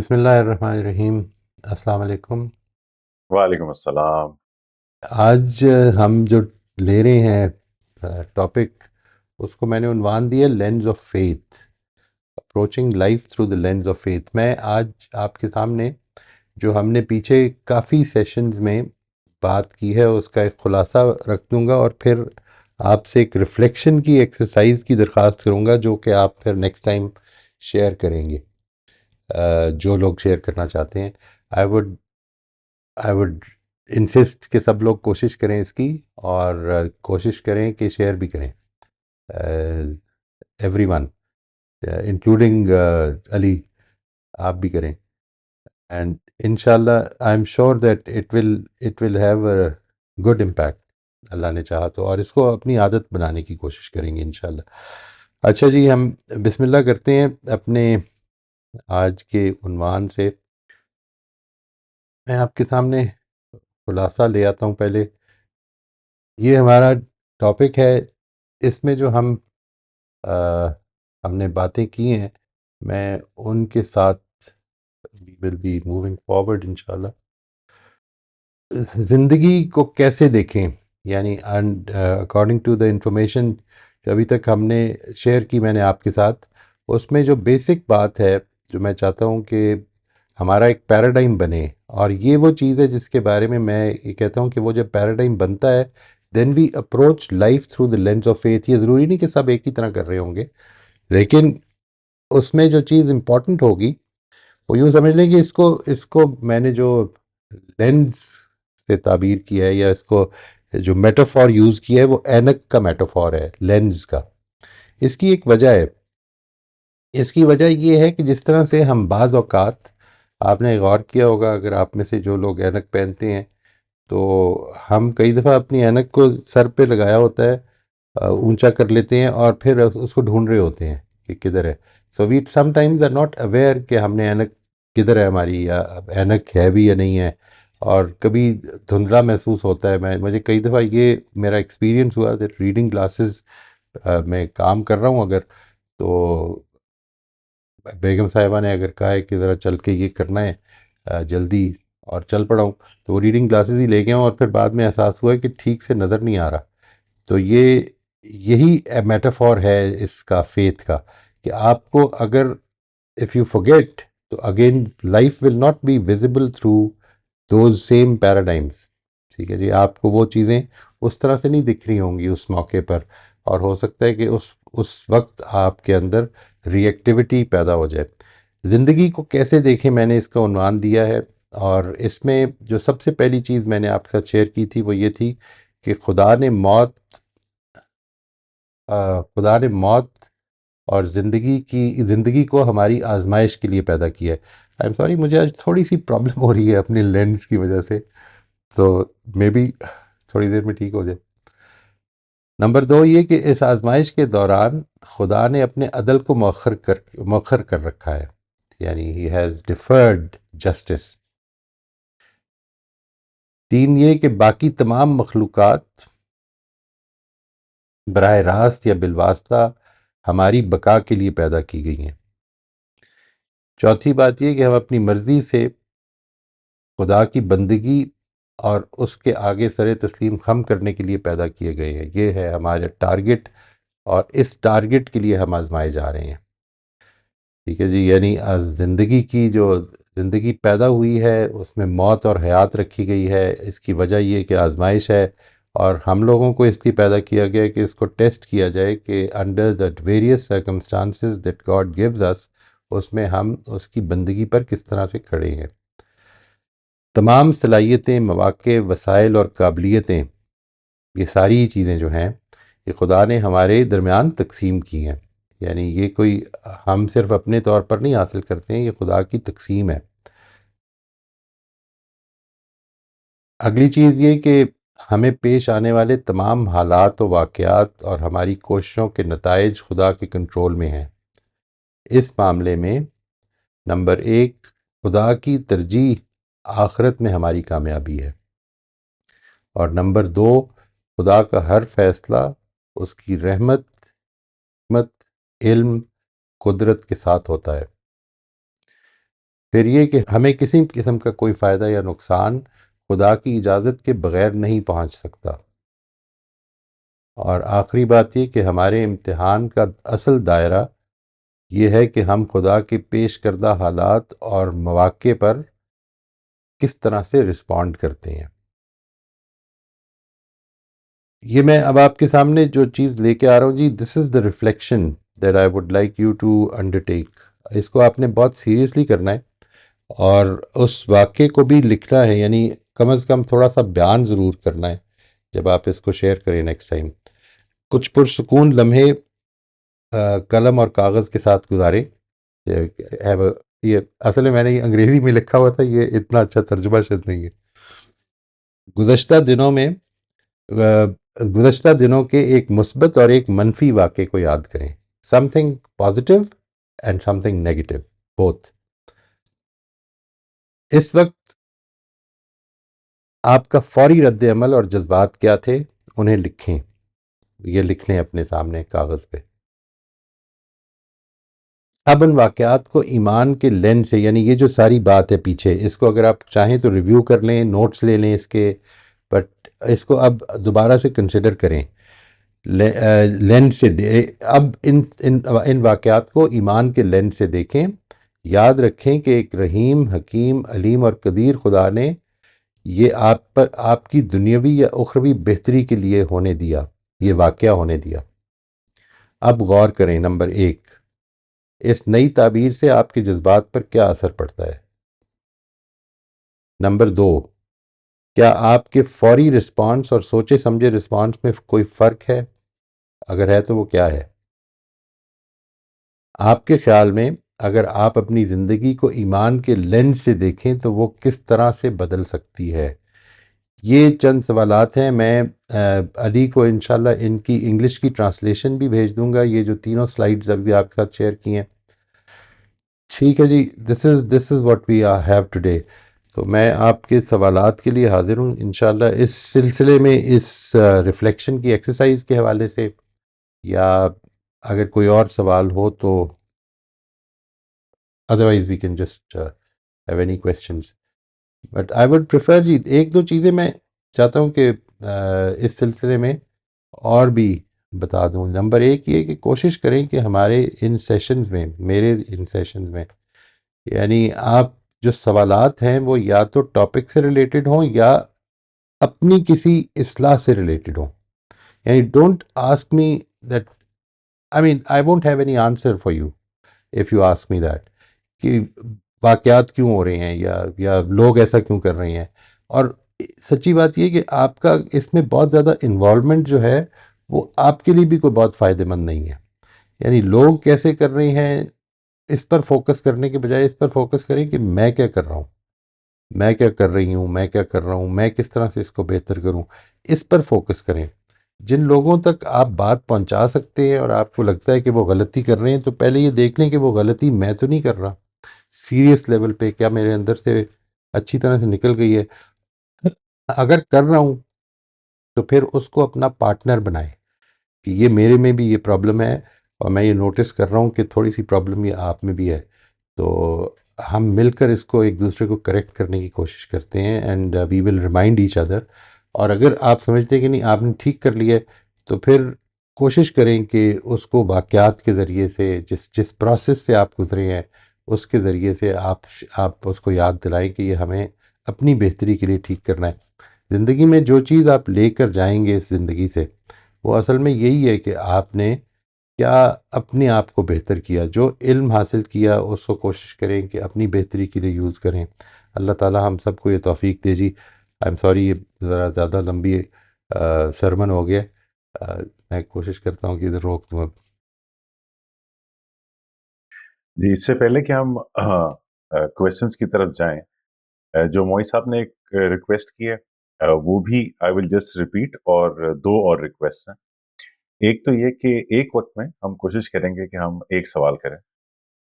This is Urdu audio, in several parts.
بسم اللہ الرحمن الرحیم۔ السلام علیکم۔ وعلیکم السلام۔ آج ہم جو لے رہے ہیں ٹاپک، اس کو میں نے عنوان دیا lens of faith, approaching life through the lens of faith. میں آج آپ کے سامنے جو ہم نے پیچھے کافی سیشنز میں بات کی ہے اس کا ایک خلاصہ رکھ دوں گا، اور پھر آپ سے ایک ریفلیکشن کی ایکسرسائز کی درخواست کروں گا جو کہ آپ پھر نیکسٹ ٹائم شیئر کریں گے، جو لوگ شیئر کرنا چاہتے ہیں۔ آئی وڈ انسسٹ کہ سب لوگ کوشش کریں اس کی، اور کوشش کریں کہ شیئر بھی کریں، ایوری ون انکلوڈنگ علی، آپ بھی کریں، اینڈ انشاءاللہ I am sure that it will have a good impact, اللہ نے چاہا تو، اور اس کو اپنی عادت بنانے کی کوشش کریں گے انشاءاللہ۔ اچھا جی، ہم بسم اللہ کرتے ہیں اپنے آج کے عنوان سے۔ میں آپ کے سامنے خلاصہ لے آتا ہوں پہلے۔ یہ ہمارا ٹاپک ہے، اس میں جو ہم نے باتیں کی ہیں، میں ان کے ساتھ we will be moving forward انشاءاللہ۔ زندگی کو کیسے دیکھیں، یعنی اکارڈنگ ٹو دا انفارمیشن جو ابھی تک ہم نے شیئر کی میں نے آپ کے ساتھ، اس میں جو بیسک بات ہے جو میں چاہتا ہوں کہ ہمارا ایک پیراڈائم بنے، اور یہ وہ چیز ہے جس کے بارے میں یہ کہتا ہوں کہ وہ جب پیراڈائم بنتا ہے then we approach life through the lens of faith. یہ ضروری نہیں کہ سب ایک ہی طرح کر رہے ہوں گے، لیکن اس میں جو چیز امپورٹنٹ ہوگی وہ یوں سمجھ لیں کہ اس کو میں نے جو لینس سے تعبیر کیا ہے، یا اس کو جو میٹافور یوز کیا ہے وہ اینک کا میٹافور ہے، لینس کا۔ اس کی ایک وجہ ہے، اس کی وجہ یہ ہے کہ جس طرح سے ہم بعض اوقات، آپ نے غور کیا ہوگا اگر آپ میں سے جو لوگ اینک پہنتے ہیں، تو ہم کئی دفعہ اپنی اینک کو سر پہ لگایا ہوتا ہے، اونچا کر لیتے ہیں، اور پھر اس کو ڈھونڈ رہے ہوتے ہیں کہ کدھر ہے۔ So we sometimes are not aware کہ ہم نے اینک کدھر ہے ہماری، یا اینک ہے بھی یا نہیں ہے، اور کبھی دھندلا محسوس ہوتا ہے۔ مجھے کئی دفعہ یہ میرا ایکسپیرینس ہوا کہ ریڈنگ گلاسز میں کام کر رہا ہوں اگر، تو بیگم صاحبہ نے اگر کہا ہے کہ ذرا چل کے یہ کرنا ہے جلدی، اور چل پڑا ہوں، تو وہ ریڈنگ گلاسز ہی لے گیا ہوں، اور پھر بعد میں احساس ہوا ہے کہ ٹھیک سے نظر نہیں آ رہا۔ تو یہی میٹافور ہے اس کا، فیتھ کا، کہ آپ کو اگر اف یو forget تو again life will not be visible through those same paradigms. ٹھیک ہے جی، آپ کو وہ چیزیں اس طرح سے نہیں دکھ رہی ہوں گی اس موقع پر، اور ہو سکتا ہے کہ اس وقت آپ کے اندر ری ایکٹیویٹی پیدا ہو جائے۔ زندگی کو کیسے دیکھیں، میں نے اس کا عنوان دیا ہے، اور اس میں جو سب سے پہلی چیز میں نے آپ کے ساتھ شیئر کی تھی وہ یہ تھی کہ خدا نے موت اور زندگی کو ہماری آزمائش کے لیے پیدا کیا ہے۔ آئی ایم سوری، مجھے آج تھوڑی سی پرابلم ہو رہی ہے اپنی لینس کی وجہ سے، تو مے بی تھوڑی دیر میں ٹھیک ہو جائے۔ نمبر دو یہ کہ اس آزمائش کے دوران خدا نے اپنے عدل کو مؤخر کر رکھا ہے، یعنی ہی ہیز ڈیفرڈ جسٹس۔ تین یہ کہ باقی تمام مخلوقات براہ راست یا بالواسطہ ہماری بقا کے لیے پیدا کی گئی ہیں۔ چوتھی بات یہ کہ ہم اپنی مرضی سے خدا کی بندگی اور اس کے آگے سر تسلیم خم کرنے کے لیے پیدا کیے گئے ہیں، یہ ہے ہمارا ٹارگٹ، اور اس ٹارگٹ کے لیے ہم آزمائے جا رہے ہیں۔ ٹھیک ہے جی، یعنی زندگی پیدا ہوئی ہے، اس میں موت اور حیات رکھی گئی ہے، اس کی وجہ یہ کہ آزمائش ہے، اور ہم لوگوں کو اس لیے پیدا کیا گیا کہ اس کو ٹیسٹ کیا جائے کہ under the various circumstances that God gives us، اس میں ہم اس کی بندگی پر کس طرح سے کھڑے ہیں۔ تمام صلاحیتیں، مواقع، وسائل اور قابلیتیں، یہ ساری چیزیں جو ہیں یہ خدا نے ہمارے درمیان تقسیم کی ہیں، یعنی یہ کوئی ہم صرف اپنے طور پر نہیں حاصل کرتے ہیں، یہ خدا کی تقسیم ہے۔ اگلی چیز یہ کہ ہمیں پیش آنے والے تمام حالات و واقعات اور ہماری کوششوں کے نتائج خدا کے کنٹرول میں ہیں۔ اس معاملے میں نمبر ایک، خدا کی ترجیح آخرت میں ہماری کامیابی ہے، اور نمبر دو، خدا کا ہر فیصلہ اس کی رحمت، حکمت، علم، قدرت کے ساتھ ہوتا ہے۔ پھر یہ کہ ہمیں کسی قسم کا کوئی فائدہ یا نقصان خدا کی اجازت کے بغیر نہیں پہنچ سکتا۔ اور آخری بات یہ کہ ہمارے امتحان کا اصل دائرہ یہ ہے کہ ہم خدا کے پیش کردہ حالات اور مواقع پر کس طرح سے رسپونڈ کرتے ہیں۔ یہ میں اب آپ کے سامنے جو چیز لے کے آ رہا ہوں جی، this is the reflection that I would like you to undertake. اس کو آپ نے بہت سیریسلی کرنا ہے اور اس واقعے کو بھی لکھنا ہے، یعنی کم از کم تھوڑا سا بیان ضرور کرنا ہے جب آپ اس کو شیئر کریں نیکسٹ ٹائم۔ کچھ پرسکون لمحے قلم اور کاغذ کے ساتھ گزاریں۔ یہ اصل میں نے یہ انگریزی میں لکھا ہوا تھا، یہ اتنا اچھا ترجمہ شاید نہیں ہے۔ گزشتہ دنوں میں گزشتہ دنوں کے ایک مثبت اور ایک منفی واقعے کو یاد کریں۔ Something positive and something negative, both. اس وقت آپ کا فوری رد عمل اور جذبات کیا تھے، انہیں لکھیں۔ یہ لکھ لیں اپنے سامنے کاغذ پہ۔ اب ان واقعات کو ایمان کے لینس سے، یعنی یہ جو ساری بات ہے پیچھے، اس کو اگر آپ چاہیں تو ریویو کر لیں، نوٹس لے لیں اس کے، بٹ اس کو اب دوبارہ سے کنسیڈر کریں لینس سے۔ اب ان واقعات کو ایمان کے لینس سے دیکھیں۔ یاد رکھیں کہ ایک رحیم، حکیم، علیم اور قدیر خدا نے یہ آپ کی دنیاوی یا اخروی بہتری کے لیے ہونے دیا، یہ واقعہ ہونے دیا۔ اب غور کریں، نمبر 1، اس نئی تعبیر سے آپ کے جذبات پر کیا اثر پڑتا ہے؟ نمبر 2، کیا آپ کے فوری رسپانس اور سوچے سمجھے رسپانس میں کوئی فرق ہے؟ اگر ہے تو وہ کیا ہے؟ آپ کے خیال میں اگر آپ اپنی زندگی کو ایمان کے لینس سے دیکھیں تو وہ کس طرح سے بدل سکتی ہے؟ یہ چند سوالات ہیں۔ میں علی کو انشاءاللہ ان کی انگلش کی ٹرانسلیشن بھی بھیج دوں گا، یہ جو تینوں سلائیڈز ابھی آپ کے ساتھ شیئر کی ہیں۔ ٹھیک ہے جی، this is what we have today. تو میں آپ کے سوالات کے لیے حاضر ہوں انشاءاللہ اس سلسلے میں، اس ریفلیکشن کی ایکسرسائز کے حوالے سے، یا اگر کوئی اور سوال ہو تو otherwise we can just have any questions, but I would prefer جی ایک دو چیزیں میں چاہتا ہوں کہ اس سلسلے میں اور بھی بتا دوں۔ نمبر 1 یہ کہ کوشش کریں کہ ہمارے ان سیشنز میں، میرے ان سیشنز میں، یعنی آپ جو سوالات ہیں وہ یا تو ٹاپک سے ریلیٹڈ ہوں یا اپنی کسی اصلاح سے ریلیٹڈ ہوں۔ یعنی don't ask me that, I mean I won't have any answer for you if you ask me that, کہ واقعات کیوں ہو رہے ہیں یا لوگ ایسا کیوں کر رہے ہیں۔ اور سچی بات یہ کہ آپ کا اس میں بہت زیادہ انوالومنٹ جو ہے وہ آپ کے لیے بھی کوئی بہت فائدہ مند نہیں ہے۔ یعنی لوگ کیسے کر رہے ہیں اس پر فوکس کرنے کے بجائے اس پر فوکس کریں کہ میں کیا کر رہا ہوں، میں کیا کر رہی ہوں، میں کیا کر رہا ہوں، میں کس طرح سے اس کو بہتر کروں، اس پر فوکس کریں۔ جن لوگوں تک آپ بات پہنچا سکتے ہیں اور آپ کو لگتا ہے کہ وہ غلطی کر رہے ہیں تو پہلے یہ دیکھ لیں کہ وہ غلطی میں تو نہیں کر رہا، سیریس لیول پہ کیا میرے اندر سے اچھی طرح سے نکل گئی ہے۔ اگر کر رہا ہوں تو پھر اس کو اپنا پارٹنر بنائیں کہ یہ میرے میں بھی یہ پرابلم ہے اور میں یہ نوٹس کر رہا ہوں کہ تھوڑی سی پرابلم یہ آپ میں بھی ہے، تو ہم مل کر اس کو ایک دوسرے کو کریکٹ کرنے کی کوشش کرتے ہیں، and we will remind each other. اور اگر آپ سمجھتے ہیں کہ نہیں آپ نے ٹھیک کر لیا ہے تو پھر کوشش کریں کہ اس کو واقعات کے ذریعے سے، جس پروسیس سے آپ گزرے ہیں اس کے ذریعے سے آپ اس کو یاد دلائیں کہ یہ ہمیں اپنی بہتری کے لیے ٹھیک کرنا ہے۔ زندگی میں جو چیز آپ لے کر جائیں گے اس زندگی سے، وہ اصل میں یہی ہے کہ آپ نے کیا اپنے آپ کو بہتر کیا، جو علم حاصل کیا اس کو کوشش کریں کہ اپنی بہتری کے لیے یوز کریں۔ اللہ تعالی ہم سب کو یہ توفیق دے جی۔ آئی ایم سوری یہ ذرا زیادہ لمبی سرمن ہو گیا، میں کوشش کرتا ہوں کہ ادھر روک دوں اب۔ جی، اس سے پہلے کہ ہم کویسچنس کی طرف جائیں، جو موئی صاحب نے ایک ریکویسٹ کی ہے وہ بھی آئی ول جسٹ ریپیٹ، اور دو اور ریکویسٹ ہیں۔ ایک تو یہ کہ ایک وقت میں ہم کوشش کریں گے کہ ہم ایک سوال کریں،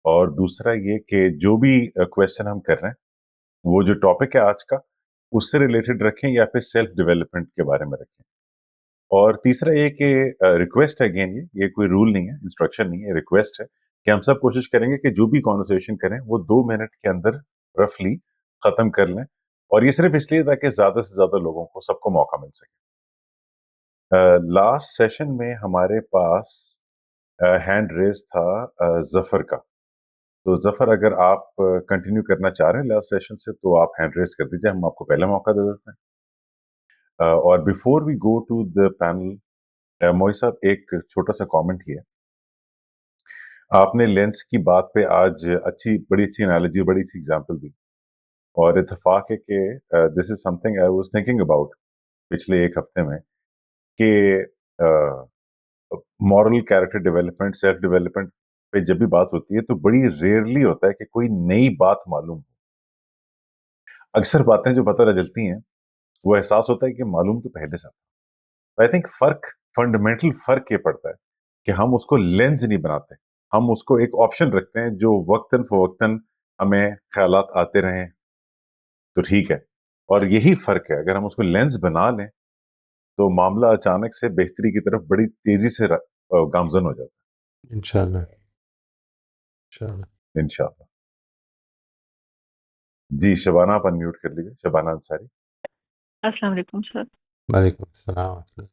اور دوسرا یہ کہ جو بھی کویسچن ہم کر رہے ہیں وہ جو ٹاپک ہے آج کا اس سے ریلیٹڈ رکھیں یا پھر سیلف ڈیولپمنٹ کے بارے میں رکھیں۔ اور تیسرا یہ کہ ریکویسٹ ہے، اگین یہ کوئی رول نہیں ہے، انسٹرکشن نہیں ہے، ریکویسٹ ہے کہ ہم سب کوشش کریں گے کہ جو بھی کانورسیشن کریں وہ 2 منٹ کے اندر رفلی ختم کر لیں, اور یہ صرف اس لیے تاکہ زیادہ سے زیادہ لوگوں کو, سب کو موقع مل سکے. لاسٹ سیشن میں ہمارے پاس ہینڈ ریز تھا ظفر کا. تو ظفر, اگر آپ کنٹینیو کرنا چاہ رہے ہیں لاسٹ سیشن سے تو آپ ہینڈ ریز کر دیجیے, ہم آپ کو پہلا موقع دے دیتے ہیں. اور before we go to the panel, Moi صاحب ایک چھوٹا سا کامنٹ ہی ہے. آپ نے لینس کی بات پہ آج بڑی اچھی انالوجی, بڑی اچھی اگزامپل دی, اور اتفاق ہے کہ this is something I was thinking about پچھلے ایک ہفتے میں, کہ moral character development, self development پہ جب بھی بات ہوتی ہے تو بڑی ریئرلی ہوتا ہے کہ کوئی نئی بات معلوم ہو. اکثر باتیں جو پتہ چلتی ہیں وہ احساس ہوتا ہے کہ معلوم تو پہلے سے. آئی تھنک فنڈامنٹل فرق یہ پڑتا ہے کہ ہم اس کو لینز نہیں بناتے, ہم اس کو ایک آپشن رکھتے ہیں جو وقتاً فوقتاً ہمیں خیالات آتے رہیں تو ٹھیک ہے. اور یہی فرق ہے, اگر ہم اس کو لینز بنا لیں تو معاملہ اچانک سے بہتری کی طرف بڑی تیزی سے گامزن ہو جاتا انشاءاللہ انشاءاللہ. ہے انشاءاللہ. جی شبانہ, آپ انمیوٹ کر لیجیے, شبانہ انصاری. السلام علیکم سر. وعلیکم السلام.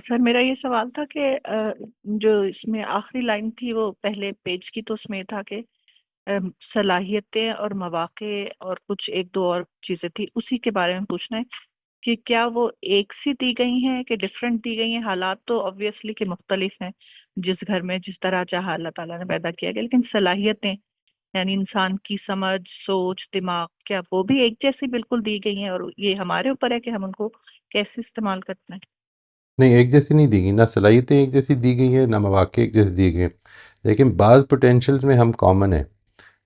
سر میرا یہ سوال تھا کہ جو اس میں آخری لائن تھی وہ پہلے پیج کی, تو اس میں تھا کہ صلاحیتیں اور مواقع اور کچھ ایک دو اور چیزیں تھی, اسی کے بارے میں پوچھنا ہے کہ کیا وہ ایک سی دی گئی ہیں کہ ڈفرینٹ دی گئی ہیں. حالات تو obviously کہ مختلف ہیں, جس گھر میں جس طرح چاہا اللہ تعالیٰ نے پیدا کیا گیا, لیکن صلاحیتیں یعنی انسان کی سمجھ, سوچ, دماغ, کیا وہ بھی ایک جیسی بالکل دی گئی ہیں, اور یہ ہمارے اوپر ہے کہ ہم ان کو کیسے استعمال کرتے ہیں. نہیں, ایک جیسی نہیں دی گئی, نہ صلاحیتیں ایک جیسی دی گئی ہیں, نہ مواقع ایک جیسی دی گئی ہیں, لیکن بعض پوٹینشیلز میں ہم کامن ہیں.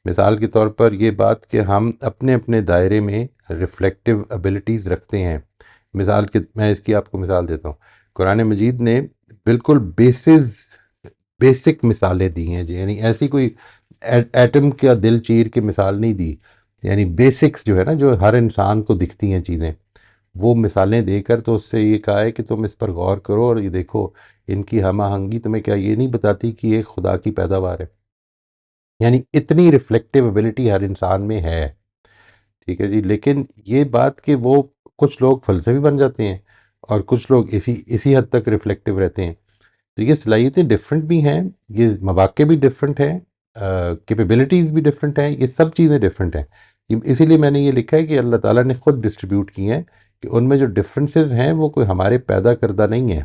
مثال کے طور پر یہ بات کہ ہم اپنے اپنے دائرے میں ریفلیکٹیو ابیلٹیز رکھتے ہیں. مثال کے میں اس کی آپ کو مثال دیتا ہوں. قرآن مجید نے بالکل بیسک مثالیں دی ہیں جی, یعنی ایسی کوئی ایٹم کا دل چیر کے مثال نہیں دی, یعنی بیسکس جو ہے نا, جو ہر انسان کو دکھتی ہیں چیزیں, وہ مثالیں دے کر تو اس سے یہ کہا ہے کہ تم اس پر غور کرو اور یہ دیکھو ان کی ہم آہنگی تمہیں کیا یہ نہیں بتاتی کہ یہ خدا کی پیداوار ہے. یعنی اتنی ریفلیکٹیو ایبلٹی ہر انسان میں ہے, ٹھیک ہے جی. لیکن یہ بات کہ وہ کچھ لوگ فلسفی بن جاتے ہیں اور کچھ لوگ اسی حد تک ریفلیکٹیو رہتے ہیں, تو یہ صلاحیتیں ڈفرینٹ بھی ہیں, یہ مواقع بھی ڈفرینٹ ہیں, کیپیبلٹیز بھی ڈفرینٹ ہیں, یہ سب چیزیں ڈفرینٹ ہیں. اسی لیے میں نے یہ لکھا ہے کہ اللہ تعالیٰ نے خود ڈسٹریبیوٹ کی ہیں, کہ ان میں جو ڈفرینسز ہیں وہ کوئی ہمارے پیدا کردہ نہیں ہیں,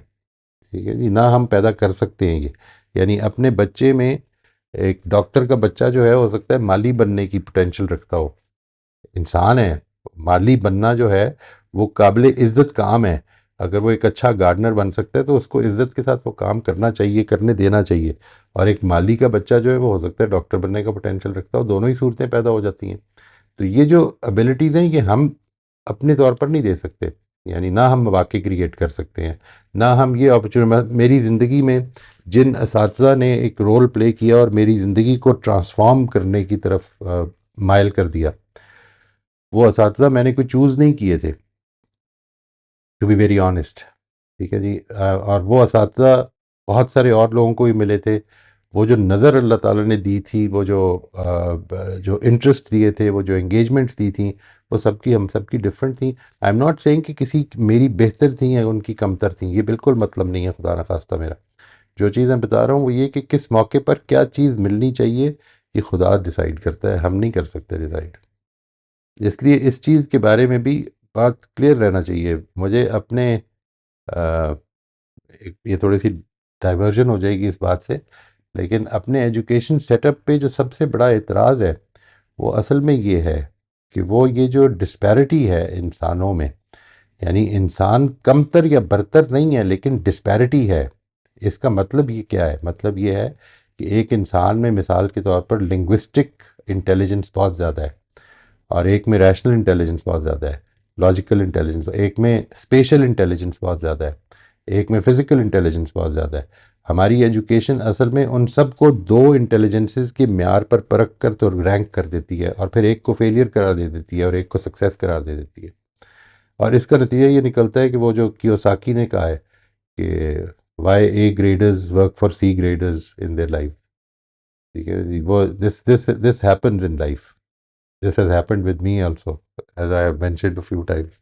ٹھیک ہے جی, نہ ہم پیدا کر سکتے ہیں یہ. یعنی اپنے بچے میں ایک ڈاکٹر کا بچہ جو ہے ہو سکتا ہے مالی بننے کی پوٹینشیل رکھتا ہو, انسان ہے, مالی بننا جو ہے وہ قابل عزت کام ہے. اگر وہ ایک اچھا گارڈنر بن سکتا ہے تو اس کو عزت کے ساتھ وہ کام کرنا چاہیے, کرنے دینا چاہیے. اور ایک مالی کا بچہ جو ہے وہ ہو سکتا ہے ڈاکٹر بننے کا پوٹینشیل رکھتا ہو, دونوں ہی صورتیں پیدا ہو جاتی ہیں. تو یہ جو ابیلٹیز ہیں یہ ہم اپنے طور پر نہیں دے سکتے, یعنی نہ ہم مواقع کریٹ کر سکتے ہیں, نہ ہم یہ اپرچونٹی. میری زندگی میں جن اساتذہ نے ایک رول پلے کیا اور میری زندگی کو ٹرانسفارم کرنے کی طرف مائل کر دیا, وہ اساتذہ میں نے کوئی چوز نہیں کیے تھے, ٹو بی ویری آنیسٹ, ٹھیک ہے جی. اور وہ اساتذہ بہت سارے اور لوگوں کو بھی ملے تھے. وہ جو نظر اللہ تعالیٰ نے دی تھی, وہ جو انٹرسٹ دیے تھے, وہ جو انگیجمنٹس دی تھیں, وہ سب کی ہم سب کی ڈفرینٹ تھیں. آئی ایم ناٹ سیئنگ کہ کسی میری بہتر تھیں یا ان کی کمتر تھیں, یہ بالکل مطلب نہیں ہے خدا نخواستہ میرا. جو چیز میں بتا رہا ہوں وہ یہ کہ کس موقع پر کیا چیز ملنی چاہیے یہ خدا ڈیسائیڈ کرتا ہے, ہم نہیں کر سکتے ڈیسائیڈ. اس لیے اس چیز کے بارے میں بھی بات کلیئر رہنا چاہیے. مجھے اپنے یہ تھوڑی سی ڈائیورژن ہو جائے گی اس بات سے, لیکن اپنے ایجوکیشن سیٹ اپ پہ جو سب سے بڑا اعتراض ہے وہ اصل میں یہ ہے کہ وہ یہ جو ڈسپیرٹی ہے انسانوں میں, یعنی انسان کمتر یا برتر نہیں ہے لیکن ڈسپیرٹی ہے. اس کا مطلب یہ کیا ہے؟ مطلب یہ ہے کہ ایک انسان میں مثال کے طور پر لنگوسٹک انٹیلیجنس بہت زیادہ ہے, اور ایک میں ریشنل انٹیلیجنس بہت زیادہ ہے, لاجیکل انٹیلیجنس, ایک میں اسپیشل انٹیلیجنس بہت زیادہ ہے, ایک میں فزیکل انٹیلیجنس بہت زیادہ ہے. ہماری ایجوکیشن اصل میں ان سب کو دو انٹیلیجنسز کے معیار پر پرکھ کر تو رینک کر دیتی ہے, اور پھر ایک کو فیلئر قرار دے دیتی ہے اور ایک کو سکسیس قرار دے دیتی ہے. اور اس کا نتیجہ یہ نکلتا ہے کہ وہ جو کیوساکی نے کہا ہے کہ why A graders work for C graders in their life, ٹھیک ہے جی, وہ this happens in life. This has happened with me also, as I have mentioned a few times.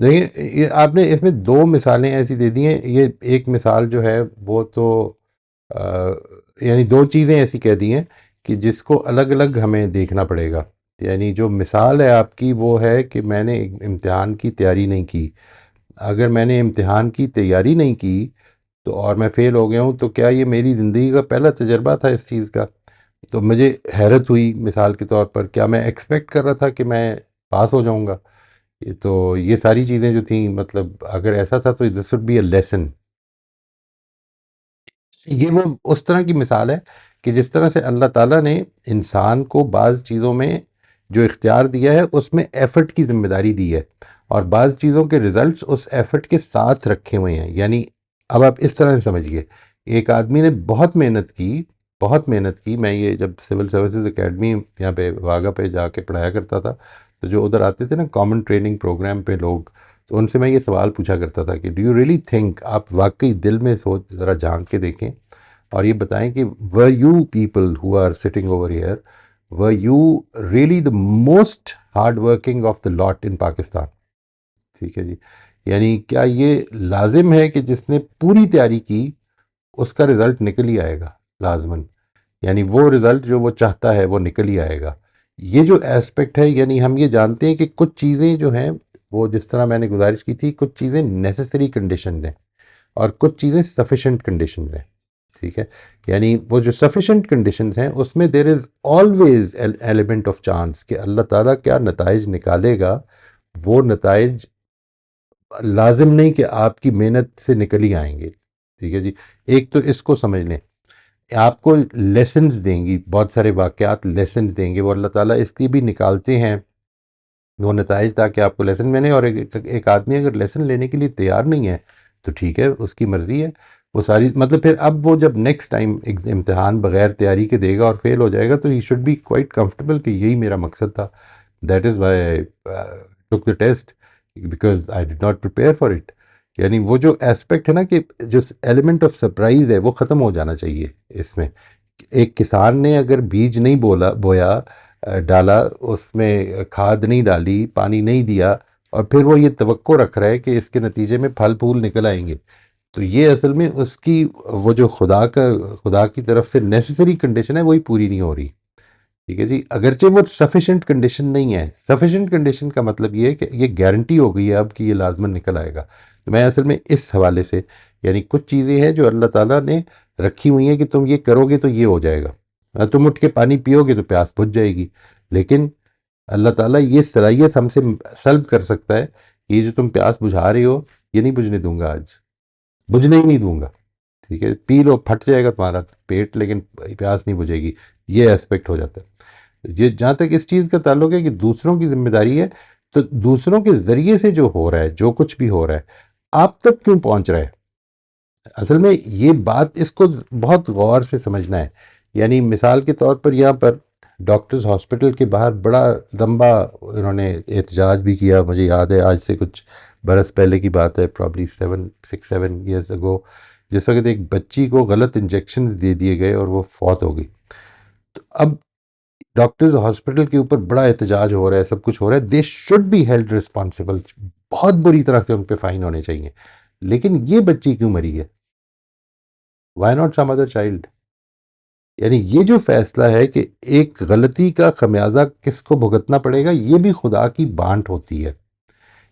دیکھیے یہ آپ نے اس میں دو مثالیں ایسی دے دی ہیں. یہ ایک مثال جو ہے وہ تو یعنی دو چیزیں ایسی کہہ دی ہیں کہ جس کو الگ الگ ہمیں دیکھنا پڑے گا. یعنی جو مثال ہے آپ کی وہ ہے کہ میں نے امتحان کی تیاری نہیں کی. اگر میں نے امتحان کی تیاری نہیں کی تو اور میں فیل ہو گیا ہوں تو کیا یہ میری زندگی کا پہلا تجربہ تھا اس چیز کا؟ تو مجھے حیرت ہوئی مثال کے طور پر. کیا میں ایکسپیکٹ کر رہا تھا کہ میں پاس ہو جاؤں گا؟ تو یہ ساری چیزیں جو تھیں مطلب اگر ایسا تھا تو this would be a lesson. یہ وہ اس طرح کی مثال ہے کہ جس طرح سے اللہ تعالیٰ نے انسان کو بعض چیزوں میں جو اختیار دیا ہے اس میں ایفرٹ کی ذمہ داری دی ہے اور بعض چیزوں کے ریزلٹس اس ایفرٹ کے ساتھ رکھے ہوئے ہیں. یعنی اب آپ اس طرح سے سمجھیے ایک آدمی نے بہت محنت کی. میں یہ جب سول سروسز اکیڈمی یہاں پہ واگا پہ جا کے پڑھایا کرتا تھا تو جو ادھر آتے تھے نا کامن ٹریننگ پروگرام پہ لوگ، تو ان سے میں یہ سوال پوچھا کرتا تھا کہ ڈو یو ریئلی تھنک، آپ واقعی دل میں سوچ ذرا جھانک کے دیکھیں اور یہ بتائیں کہ are you people who are sitting over here are you really the most hard working of the lot in Pakistan. ٹھیک ہے جی. یعنی کیا یہ لازم ہے کہ جس نے پوری تیاری کی اس کا رزلٹ نکل ہی آئے گا لازماً؟ یعنی وہ رزلٹ جو وہ چاہتا ہے وہ نکل ہی آئے گا. یہ جو ایسپیکٹ ہے یعنی ہم یہ جانتے ہیں کہ کچھ چیزیں جو ہیں وہ جس طرح میں نے گزارش کی تھی کچھ چیزیں نیسسری کنڈیشنز ہیں اور کچھ چیزیں سفیشینٹ کنڈیشنز ہیں. ٹھیک ہے. یعنی وہ جو سفیشینٹ کنڈیشنز ہیں اس میں there is always element of chance کہ اللہ تعالیٰ کیا نتائج نکالے گا. وہ نتائج لازم نہیں کہ آپ کی محنت سے نکل ہی آئیں گے. ٹھیک ہے جی. ایک تو اس کو سمجھ لیں، آپ کو لیسنز دیں گی، بہت سارے واقعات لیسنز دیں گے. وہ اللہ تعالیٰ اس لیے بھی نکالتے ہیں وہ نتائج تاکہ آپ کو لیسن میں نے. اور ایک آدمی اگر لیسن لینے کے لیے تیار نہیں ہے تو ٹھیک ہے، اس کی مرضی ہے. وہ ساری مطلب پھر اب وہ جب نیکسٹ ٹائم امتحان بغیر تیاری کے دے گا اور فیل ہو جائے گا تو he should be quite comfortable کہ یہی میرا مقصد تھا. That is why I took the test because I did not prepare for it. یعنی وہ جو ایسپیکٹ ہے نا کہ جو ایلیمنٹ آف سرپرائز ہے وہ ختم ہو جانا چاہیے اس میں. ایک کسان نے اگر بیج نہیں بویا ڈالا، اس میں کھاد نہیں ڈالی، پانی نہیں دیا اور پھر وہ یہ توقع رکھ رہا ہے کہ اس کے نتیجے میں پھل پھول نکل آئیں گے، تو یہ اصل میں اس کی وہ جو خدا کی طرف سے نیسسری کنڈیشن ہے وہی پوری نہیں ہو رہی. ٹھیک ہے جی. اگرچہ وہ سفیشینٹ کنڈیشن نہیں ہے. سفیشینٹ کنڈیشن کا مطلب یہ ہے کہ یہ گارنٹی ہو گئی ہے اب کہ یہ لازماً نکل آئے گا. تو میں اصل میں اس حوالے سے یعنی کچھ چیزیں ہیں جو اللہ تعالیٰ نے رکھی ہوئی ہیں کہ تم یہ کرو گے تو یہ ہو جائے گا. تم اٹھ کے پانی پیو گے تو پیاس بجھ جائے گی، لیکن اللہ تعالیٰ یہ صلاحیت ہم سے سلب کر سکتا ہے کہ یہ جو تم پیاس بجھا رہے ہو یہ نہیں بجھنے دوں گا، آج بجھنے ہی نہیں دوں گا. ٹھیک ہے. پی لو، پھٹ جائے گا تمہارا پیٹ لیکن پیاس نہیں بجھے گی. یہ ایسپیکٹ ہو جاتا ہے. یہ جہاں تک اس چیز کا تعلق ہے کہ دوسروں کی ذمہ داری ہے، تو دوسروں کے ذریعے سے جو ہو رہا ہے، جو کچھ بھی ہو رہا ہے، آپ تک کیوں پہنچ رہا ہے؟ اصل میں یہ بات اس کو بہت غور سے سمجھنا ہے. یعنی مثال کے طور پر یہاں پر ڈاکٹرز ہاسپٹل کے باہر بڑا لمبا انہوں نے احتجاج بھی کیا. مجھے یاد ہے آج سے کچھ برس پہلے کی بات ہے، پرابلی 7 ایئرس اگو، جس وقت ایک بچی کو غلط انجیکشنز دے دیے گئے اور وہ فوت ہو گئی. تو اب ڈاکٹرز ہاسپٹل کے اوپر بڑا احتجاج ہو رہا ہے، سب کچھ ہو رہا ہے. They should be held responsible, بہت بری طرح سے ان پہ فائن ہونے چاہیے. لیکن یہ بچی کیوں مری ہے؟ Why not some other child? یعنی یہ جو فیصلہ ہے کہ ایک غلطی کا خمیازہ کس کو بھگتنا پڑے گا، یہ بھی خدا کی بانٹ ہوتی ہے.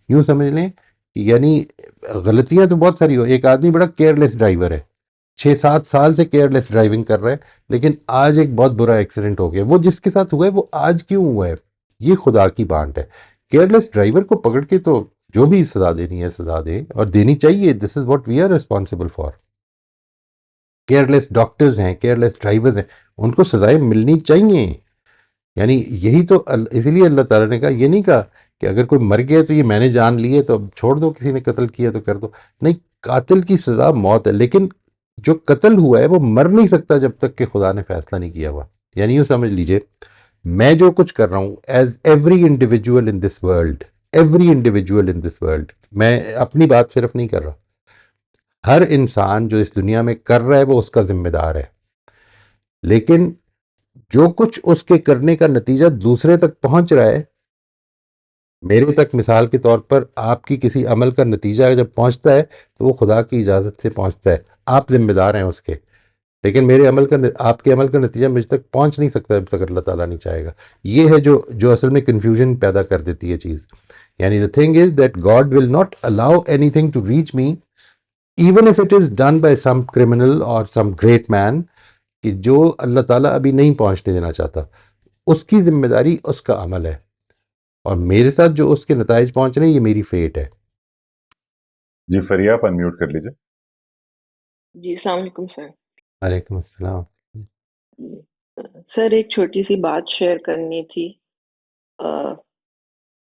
یوں سمجھ لیں کہ یعنی غلطیاں تو بہت ساری ہو. ایک آدمی بڑا کیئرلیس ڈرائیور ہے، 6-7 سال سے کیئرلیس ڈرائیونگ کر رہا ہے، لیکن آج ایک بہت برا ایکسیڈنٹ ہو گیا. وہ جس کے ساتھ ہوا ہے وہ آج کیوں ہوا ہے؟ یہ خدا کی بانٹ ہے. کیئرلیس ڈرائیور کو پکڑ کے تو جو بھی سزا دینی ہے سزا دے، اور دینی چاہیے. This is what we are responsible for. Careless doctors ہیں، کیئرلیس ڈرائیورز ہیں، ان کو سزائیں ملنی چاہیے. یعنی یہی تو اسی لیے اللہ تعالیٰ نے کہا، یہ نہیں کہا کہ اگر کوئی مر گیا تو یہ میں نے جان لی ہے تو اب چھوڑ دو، کسی نے قتل کیا تو کر دو. نہیں، قاتل کی سزا موت ہے، لیکن جو قتل ہوا ہے وہ مر نہیں سکتا جب تک کہ خدا نے فیصلہ نہیں کیا ہوا. یعنی یوں سمجھ لیجئے میں جو کچھ کر رہا ہوں as every individual in this world, every individual in this world, میں اپنی بات صرف نہیں کر رہا، ہر انسان جو اس دنیا میں کر رہا ہے وہ اس کا ذمہ دار ہے. لیکن جو کچھ اس کے کرنے کا نتیجہ دوسرے تک پہنچ رہا ہے میرے تک مثال کے طور پر آپ کی کسی عمل کا نتیجہ جب پہنچتا ہے تو وہ خدا کی اجازت سے پہنچتا ہے، آپ ذمہ دار ہیں اس کے، لیکن میرے عمل کا آپ کے عمل کا نتیجہ مجھ تک پہنچ نہیں سکتا جب تک اللہ تعالیٰ نہیں چاہے گا. یہ ہے جو اصل میں کنفیوژن پیدا کر دیتی ہے چیز. یعنی the thing is that God will not allow anything to reach me even if it is done by some criminal or some great man، کہ جو اللہ تعالیٰ ابھی نہیں پہنچنے دینا چاہتا، اس کی ذمہ داری اس کا عمل ہے، اور میرے ساتھ جو اس کے نتائج پہنچ رہے ہیں یہ میری فیٹ ہے. جی فریہ آپ انمیوٹ کر لیجیے. جی السلام علیکم سر. وعلیکم السلام. سر ایک چھوٹی سی بات شیئر کرنی تھی.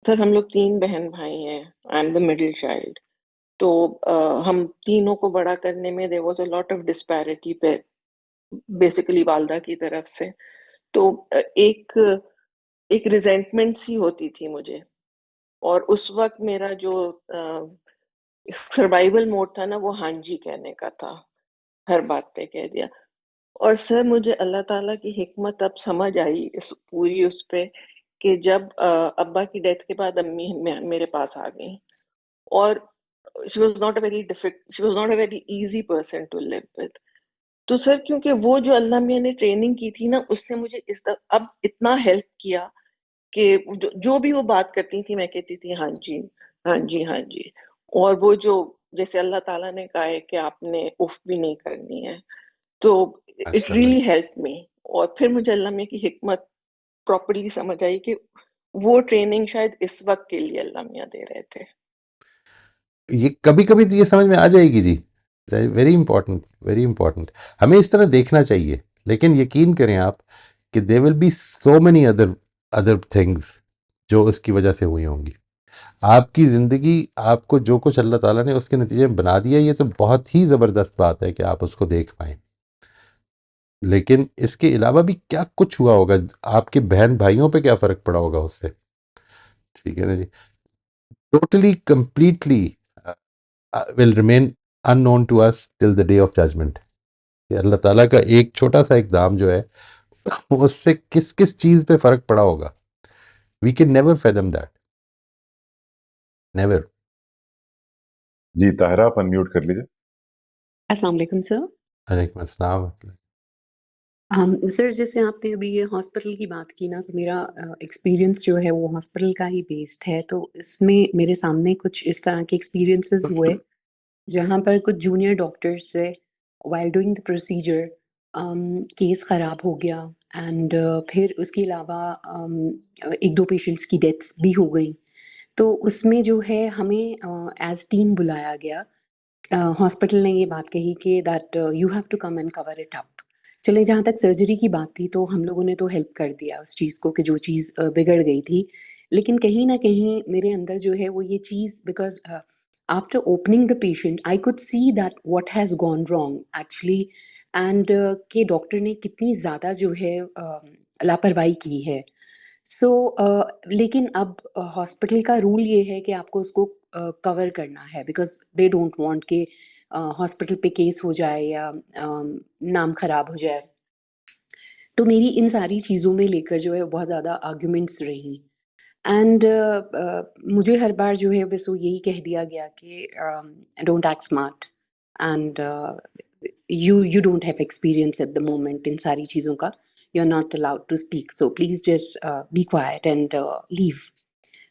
سر ہم لوگ 3 بہن بھائی ہیں. I am the middle child. تو ہم تینوں کو بڑا کرنے میں there was a lot of disparity پہ بیسیکلی والدہ کی طرف سے. تو ایک ریزنٹمنٹ سی ہوتی تھی مجھے، اور اس وقت میرا جو سروائیول موڈ تھا نا وہ ہاں جی کہنے کا تھا، ہر بات پہ کہہ دیا. اور سر مجھے اللہ تعالیٰ کی حکمت اب سمجھ آئی اس پہ کہ جب ابا کی ڈیتھ کے بعد امی میرے پاس آ گئیں، اور she was not a very easy person to live with. تو سر کیونکہ وہ جو اللہ میں نے ٹریننگ کی تھی نا، اس نے مجھے اب اتنا ہیلپ کیا کہ جو بھی وہ بات کرتی تھی میں کہتی تھی ہاں جی ہاں جی ہاں جی. اور وہ جو جیسے اللہ تعالیٰ نے کہا ہے کہ آپ نے اف بھی نہیں کرنی ہے، تو اٹ ریئلی ہیلپ می. اور پھر مجھے اللہ میں کی حکمت پراپرلی سمجھ آئی کہ وہ ٹریننگ شاید اس وقت کے لیے اللہ میاں دے رہے تھے. یہ کبھی کبھی تو یہ سمجھ میں آ جائے گی جی. Very important, very important. ہمیں اس طرح دیکھنا چاہیے، لیکن یقین کریں آپ کہ they will be so many other things جو اس کی وجہ سے ہوئی ہوں گی. آپ کی زندگی، آپ کو جو کچھ اللہ تعالیٰ نے اس کے نتیجے میں بنا دیا، یہ تو بہت ہی زبردست بات ہے کہ آپ اس کو دیکھ پائیں. لیکن اس کے علاوہ بھی کیا کچھ ہوا ہوگا، آپ کے بہن بھائیوں پہ کیا فرق پڑا ہوگا اس سے. ٹھیک ہے نا جی. Totally completely will remain unknown to us till the day of judgment. کہ اللہ تعالیٰ کا ایک چھوٹا سا اقدام جو ہے اس سے کس کس چیز پہ فرق پڑا ہوگا. We can never fathom that. Never. جی طاہرہ آپ انمیوٹ کر لیجیے. السلام علیکم سر. علیکم السلام. سر جیسے آپ نے ابھی یہ ہاسپٹل کی بات کی نا، تو میرا ایکسپیرینس جو ہے وہ ہاسپٹل کا ہی بیسڈ ہے. تو اس میں میرے سامنے کچھ اس طرح کے ایکسپیرینسز ہوئے جہاں پر کچھ جونیئر ڈاکٹر سے while doing the procedure case خراب ہو گیا، اینڈ پھر اس کے علاوہ 1-2 پیشنٹس کی ڈیتھس بھی ہو گئیں. تو اس میں جو ہے ہمیں ایز ٹیم بلایا گیا. ہاسپٹل نے یہ بات کہی کہ that you have to come and cover it up. چلے جہاں تک سرجری کی بات تھی تو ہم لوگوں نے تو ہیلپ کر دیا اس چیز کو کہ جو چیز بگڑ گئی تھی، لیکن کہیں نہ کہیں میرے اندر جو ہے وہ یہ چیز، because after opening the patient I could see that what has gone wrong actually, and کہ ڈاکٹر نے کتنی زیادہ جو ہے لاپرواہی کی ہے. سو لیکن اب ہاسپٹل کا رول یہ ہے کہ آپ کو اس کو کور کرنا ہے، بیکاز دے ڈونٹ وانٹ کہ ہاسپٹل پہ کیس ہو جائے یا نام خراب ہو جائے. تو میری ان ساری چیزوں میں لے کر جو ہے بہت زیادہ آرگیومنٹس رہی، اینڈ مجھے ہر بار جو ہے بس وہ یہی کہہ دیا گیا کہ don't act smart, and you don't have experience at the moment ان ساری چیزوں کا. You are not allowed to speak, so please just be quiet and leave.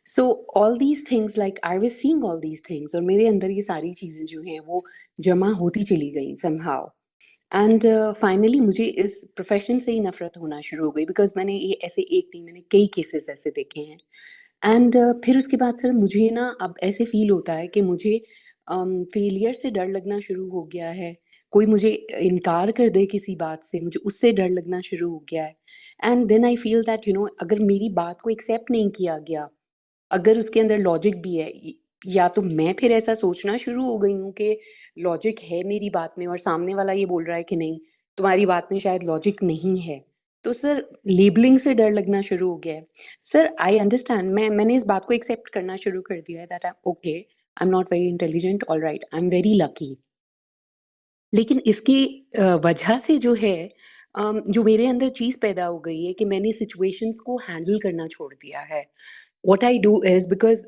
So all these things like I was saying all these things, اور میرے اندر یہ ساری چیزیں جو ہیں وہ جمع ہوتی چلی گئیں سم ہاؤ. اینڈ فائنلی مجھے اس پروفیشن سے ہی نفرت ہونا شروع ہو گئی، بیکاز میں نے یہ ایسے ایک نہیں، میں نے کئی کیسز ایسے دیکھے ہیں. اینڈ پھر اس کے بعد سر مجھے نا اب ایسے فیل ہوتا ہے کہ مجھے فیلئر سے ڈر لگنا شروع ہو گیا ہے. کوئی مجھے انکار کر دے کسی بات سے، مجھے اس سے ڈر لگنا شروع ہو گیا ہے. And then I feel that اگر میری بات کو ایکسیپٹ نہیں کیا گیا، اگر اس کے اندر لاجک بھی ہے، یا تو میں پھر ایسا سوچنا شروع ہو گئی ہوں کہ لاجک ہے میری بات میں، اور سامنے والا یہ بول رہا ہے کہ نہیں تمہاری بات میں شاید لاجک نہیں ہے. تو سر لیبلنگ سے ڈر لگنا شروع ہو گیا ہے. سر آئی انڈرسٹینڈ، میں نے اس بات کو ایکسیپٹ کرنا شروع کر دیا ہے that okay I am not very intelligent, all right I am very lucky. لیکن اس کی وجہ سے جو ہے جو میرے اندر چیز پیدا ہو گئی ہے کہ میں نے سچویشنس کو ہینڈل کرنا چھوڑ دیا ہے. what I do is, because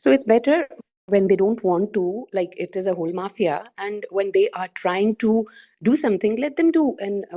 So it's better when they don't want to, like it is a whole mafia, and when they are trying to do something, let them do. And I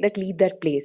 that leave that place.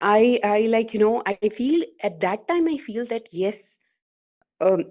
I like, you know, I feel at that time, I feel that yes,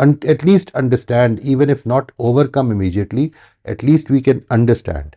at least understand, even if not overcome immediately, at least we can understand.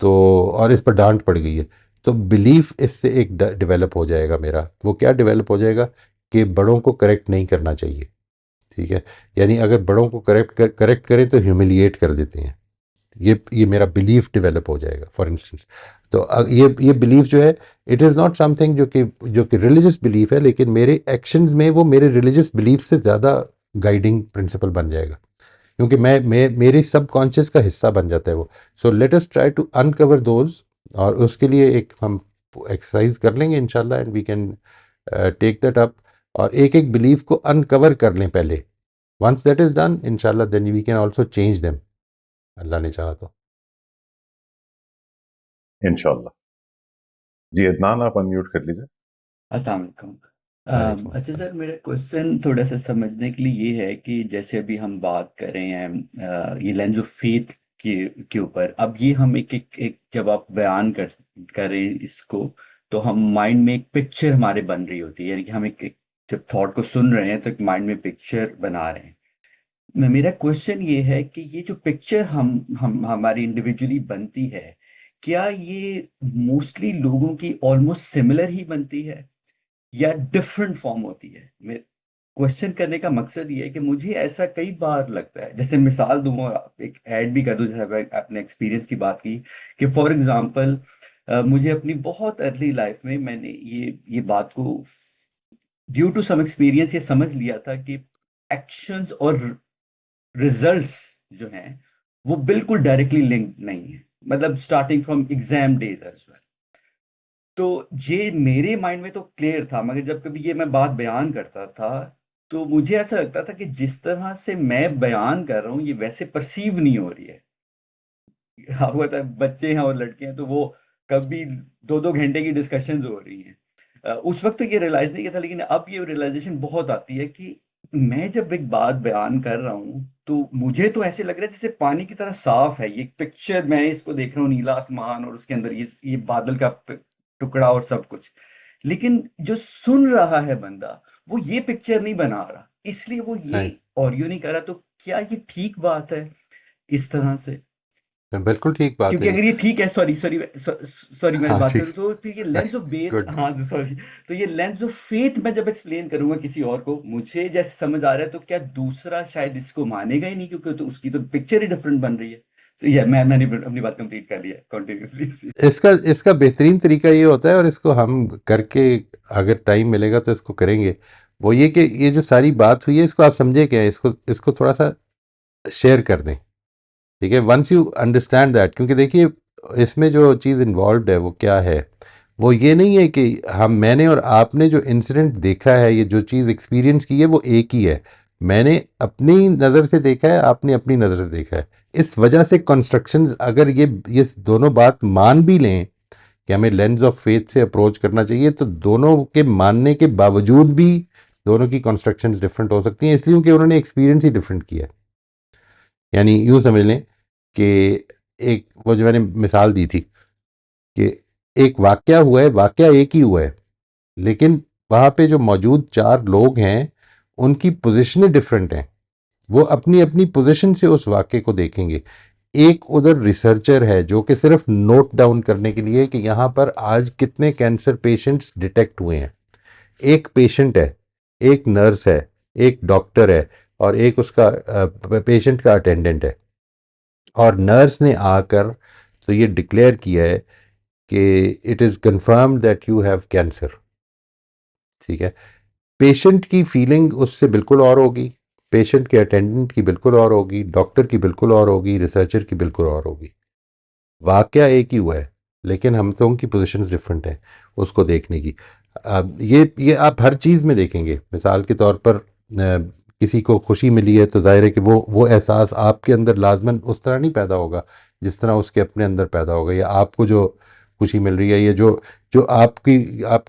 تو اور اس پر ڈانٹ پڑ گئی ہے، تو بلیف اس سے ایک ڈیولپ ہو جائے گا میرا. وہ کیا ڈیولپ ہو جائے گا کہ بڑوں کو کریکٹ نہیں کرنا چاہیے. ٹھیک ہے، یعنی اگر بڑوں کو کریکٹ کریں تو ہیوملیٹ کر دیتے ہیں. یہ میرا بلیف ڈیولپ ہو جائے گا فار انسٹنس. تو یہ بلیف جو ہے it is not some thing جو کہ ریلیجس بلیف ہے، لیکن میرے ایکشنز میں وہ میرے ریلیجس بلیف سے زیادہ گائیڈنگ پرنسپل بن جائے گا، کیونکہ میری سب کانشیس کا حصہ بن جاتا ہے وہ. So let us try to encourage those, اور اس کے لیے ایک ہم ایکسرسائز کر لیں گے انشاءاللہ، and we can take that up, اور ایک ایک بلیف کو انکور کر لیں پہلے. ونس دیٹ از ڈن انشاءاللہ then we can also change them, اللہ نے چاہا تو. انشاءاللہ. جی عدنان آپ انمیوٹ کر لیجیے. السلام علیکم. وعلیکم اچھا السلام. سر، میرا کوشچن تھوڑا سا سمجھنے کے لیے یہ ہے کہ جیسے ابھی ہم بات کر رہے ہیں یہ لینز آف فیتھ کے اوپر، اب یہ ہم ایک جب آپ بیان کر رہے ہیں اس کو، تو ہم مائنڈ میں ایک پکچر ہمارے بن رہی ہوتی ہے، یعنی کہ ہم ایک جب تھاٹ کو سن رہے ہیں تو ایک مائنڈ میں پکچر بنا رہے ہیں. میرا کوشچن یہ ہے کہ یہ جو پکچر ہماری انڈیویجولی بنتی ہے، کیا یہ موسٹلی لوگوں کی آلموسٹ سملر ہی بنتی ہے یا ڈفرنٹ فارم ہوتی ہے؟ کوشچن کرنے کا مقصد یہ ہے کہ مجھے ایسا کئی بار لگتا ہے، جیسے مثال دوں اور ایک ایڈ بھی کر دوں، جیسے اپنے ایکسپیرینس کی بات کی کہ فار ایگزامپل مجھے اپنی بہت ارلی لائف میں نے یہ بات کو ڈیو ٹو سم ایکسپیرینس یہ سمجھ لیا تھا کہ ایکشنز اور ریزلٹس جو ہیں وہ بالکل ڈائریکٹلی لنکڈ نہیں ہیں، مطلب starting from exam days as well. تو یہ میرے مائنڈ میں تو کلیئر تھا، مگر جب کبھی یہ میں بات بیان کرتا تھا تو مجھے ایسا لگتا تھا کہ جس طرح سے میں بیان کر رہا ہوں یہ ویسے پرسیو نہیں ہو رہی ہے. آپ کو پتا ہے بچے ہیں اور لڑکے ہیں تو وہ کبھی 2 گھنٹے کی ڈسکشنز ہو رہی ہیں. اس وقت تو یہ ریلائز نہیں کیا تھا، لیکن اب یہ ریلائزیشن بہت آتی ہے کہ میں جب ایک بات بیان کر رہا ہوں تو مجھے تو ایسے لگ رہا ہے جیسے پانی کی طرح صاف ہے یہ پکچر، میں اس کو دیکھ رہا ہوں نیلا آسمان اور اس کے اندر یہ بادل کا ٹکڑا اور سب کچھ، لیکن جو سن رہا ہے بندہ وہ یہ پکچر نہیں بنا رہا، اس لیے وہ یہ آڈیو نہیں کر رہا. تو کیا یہ ٹھیک بات ہے اس طرح سے؟ بالکل ٹھیک بات ہے. کیونکہ اگر یہ ٹھیک ہے، سوری میں ہاں بات ٹھیک، کروں تو پھر یہ لینس آف فیتھ، گڈ. ہاں سوری، تو یہ لینس آف فیتھ میں جب ایکسپلین کروں گا کسی اور کو، مجھے جیسے سمجھ آ رہا ہے تو کیا دوسرا شاید اس کو مانے گا ہی نہیں، کیونکہ تو اس کی تو پکچر ہی ڈفرنٹ بن رہی ہے. میں نے اپنی بات کمپلیٹ کر لیا ہے، کنٹینیو پلیز. اس کا بہترین طریقہ یہ ہوتا ہے، اور اس کو ہم کر کے اگر ٹائم ملے گا تو اس کو کریں گے، وہ یہ کہ یہ جو ساری بات ہوئی ہے اس کو آپ سمجھے کیا ہے، اس کو تھوڑا سا شیئر کر دیں. ٹھیک ہے، ونس یو انڈرسٹینڈ دیٹ، کیونکہ دیکھیے اس میں جو چیز انوالوڈ ہے وہ کیا ہے، وہ یہ نہیں ہے کہ میں نے اور آپ نے جو انسیڈنٹ دیکھا ہے، یہ جو چیز ایکسپیرینس کی ہے وہ ایک ہی ہے. میں نے اپنی نظر سے دیکھا ہے، آپ نے اپنی نظر سے دیکھا ہے. اس وجہ سے کنسٹرکشنز اگر یہ دونوں بات مان بھی لیں کہ ہمیں لینز آف فیتھ سے اپروچ کرنا چاہیے، تو دونوں کے ماننے کے باوجود بھی دونوں کی کنسٹرکشنز ڈفرینٹ ہو سکتی ہیں، اس لیے کہ انہوں نے ایکسپیرینس ہی ڈفرینٹ کیا ہے. یعنی یوں سمجھ لیں کہ ایک وہ جو میں نے مثال دی تھی کہ ایک واقعہ ہوا ہے، واقعہ ایک ہی ہوا ہے، لیکن وہاں پہ جو موجود 4 لوگ ہیں ان کی پوزیشنیں ڈفرینٹ ہیں، وہ اپنی اپنی پوزیشن سے اس واقعے کو دیکھیں گے. ایک ادھر ریسرچر ہے جو کہ صرف نوٹ ڈاؤن کرنے کے لیے کہ یہاں پر آج کتنے کینسر پیشنٹس ڈیٹیکٹ ہوئے ہیں. ایک پیشنٹ ہے، ایک نرس ہے، ایک ڈاکٹر ہے، اور ایک اس کا پیشنٹ کا اٹینڈنٹ ہے. اور نرس نے آ کر تو یہ ڈکلیئر کیا ہے کہ it is confirm that you have cancer. ٹھیک ہے، پیشنٹ کی فیلنگ اس سے بالکل اور ہوگی، پیشنٹ کے اٹینڈنٹ کی بالکل اور ہوگی، ڈاکٹر کی بالکل اور ہوگی، ریسرچر کی بالکل اور ہوگی. واقعہ ایک ہی ہوا ہے لیکن ہم تو ان کی پوزیشنز ڈفرینٹ ہیں اس کو دیکھنے کی. یہ آپ ہر چیز میں دیکھیں گے. مثال کے طور پر کسی کو خوشی ملی ہے تو ظاہر ہے کہ وہ احساس آپ کے اندر لازماً اس طرح نہیں پیدا ہوگا جس طرح اس کے اپنے اندر پیدا ہوگا، یا آپ کو جو خوشی مل رہی ہے یا جو آپ کی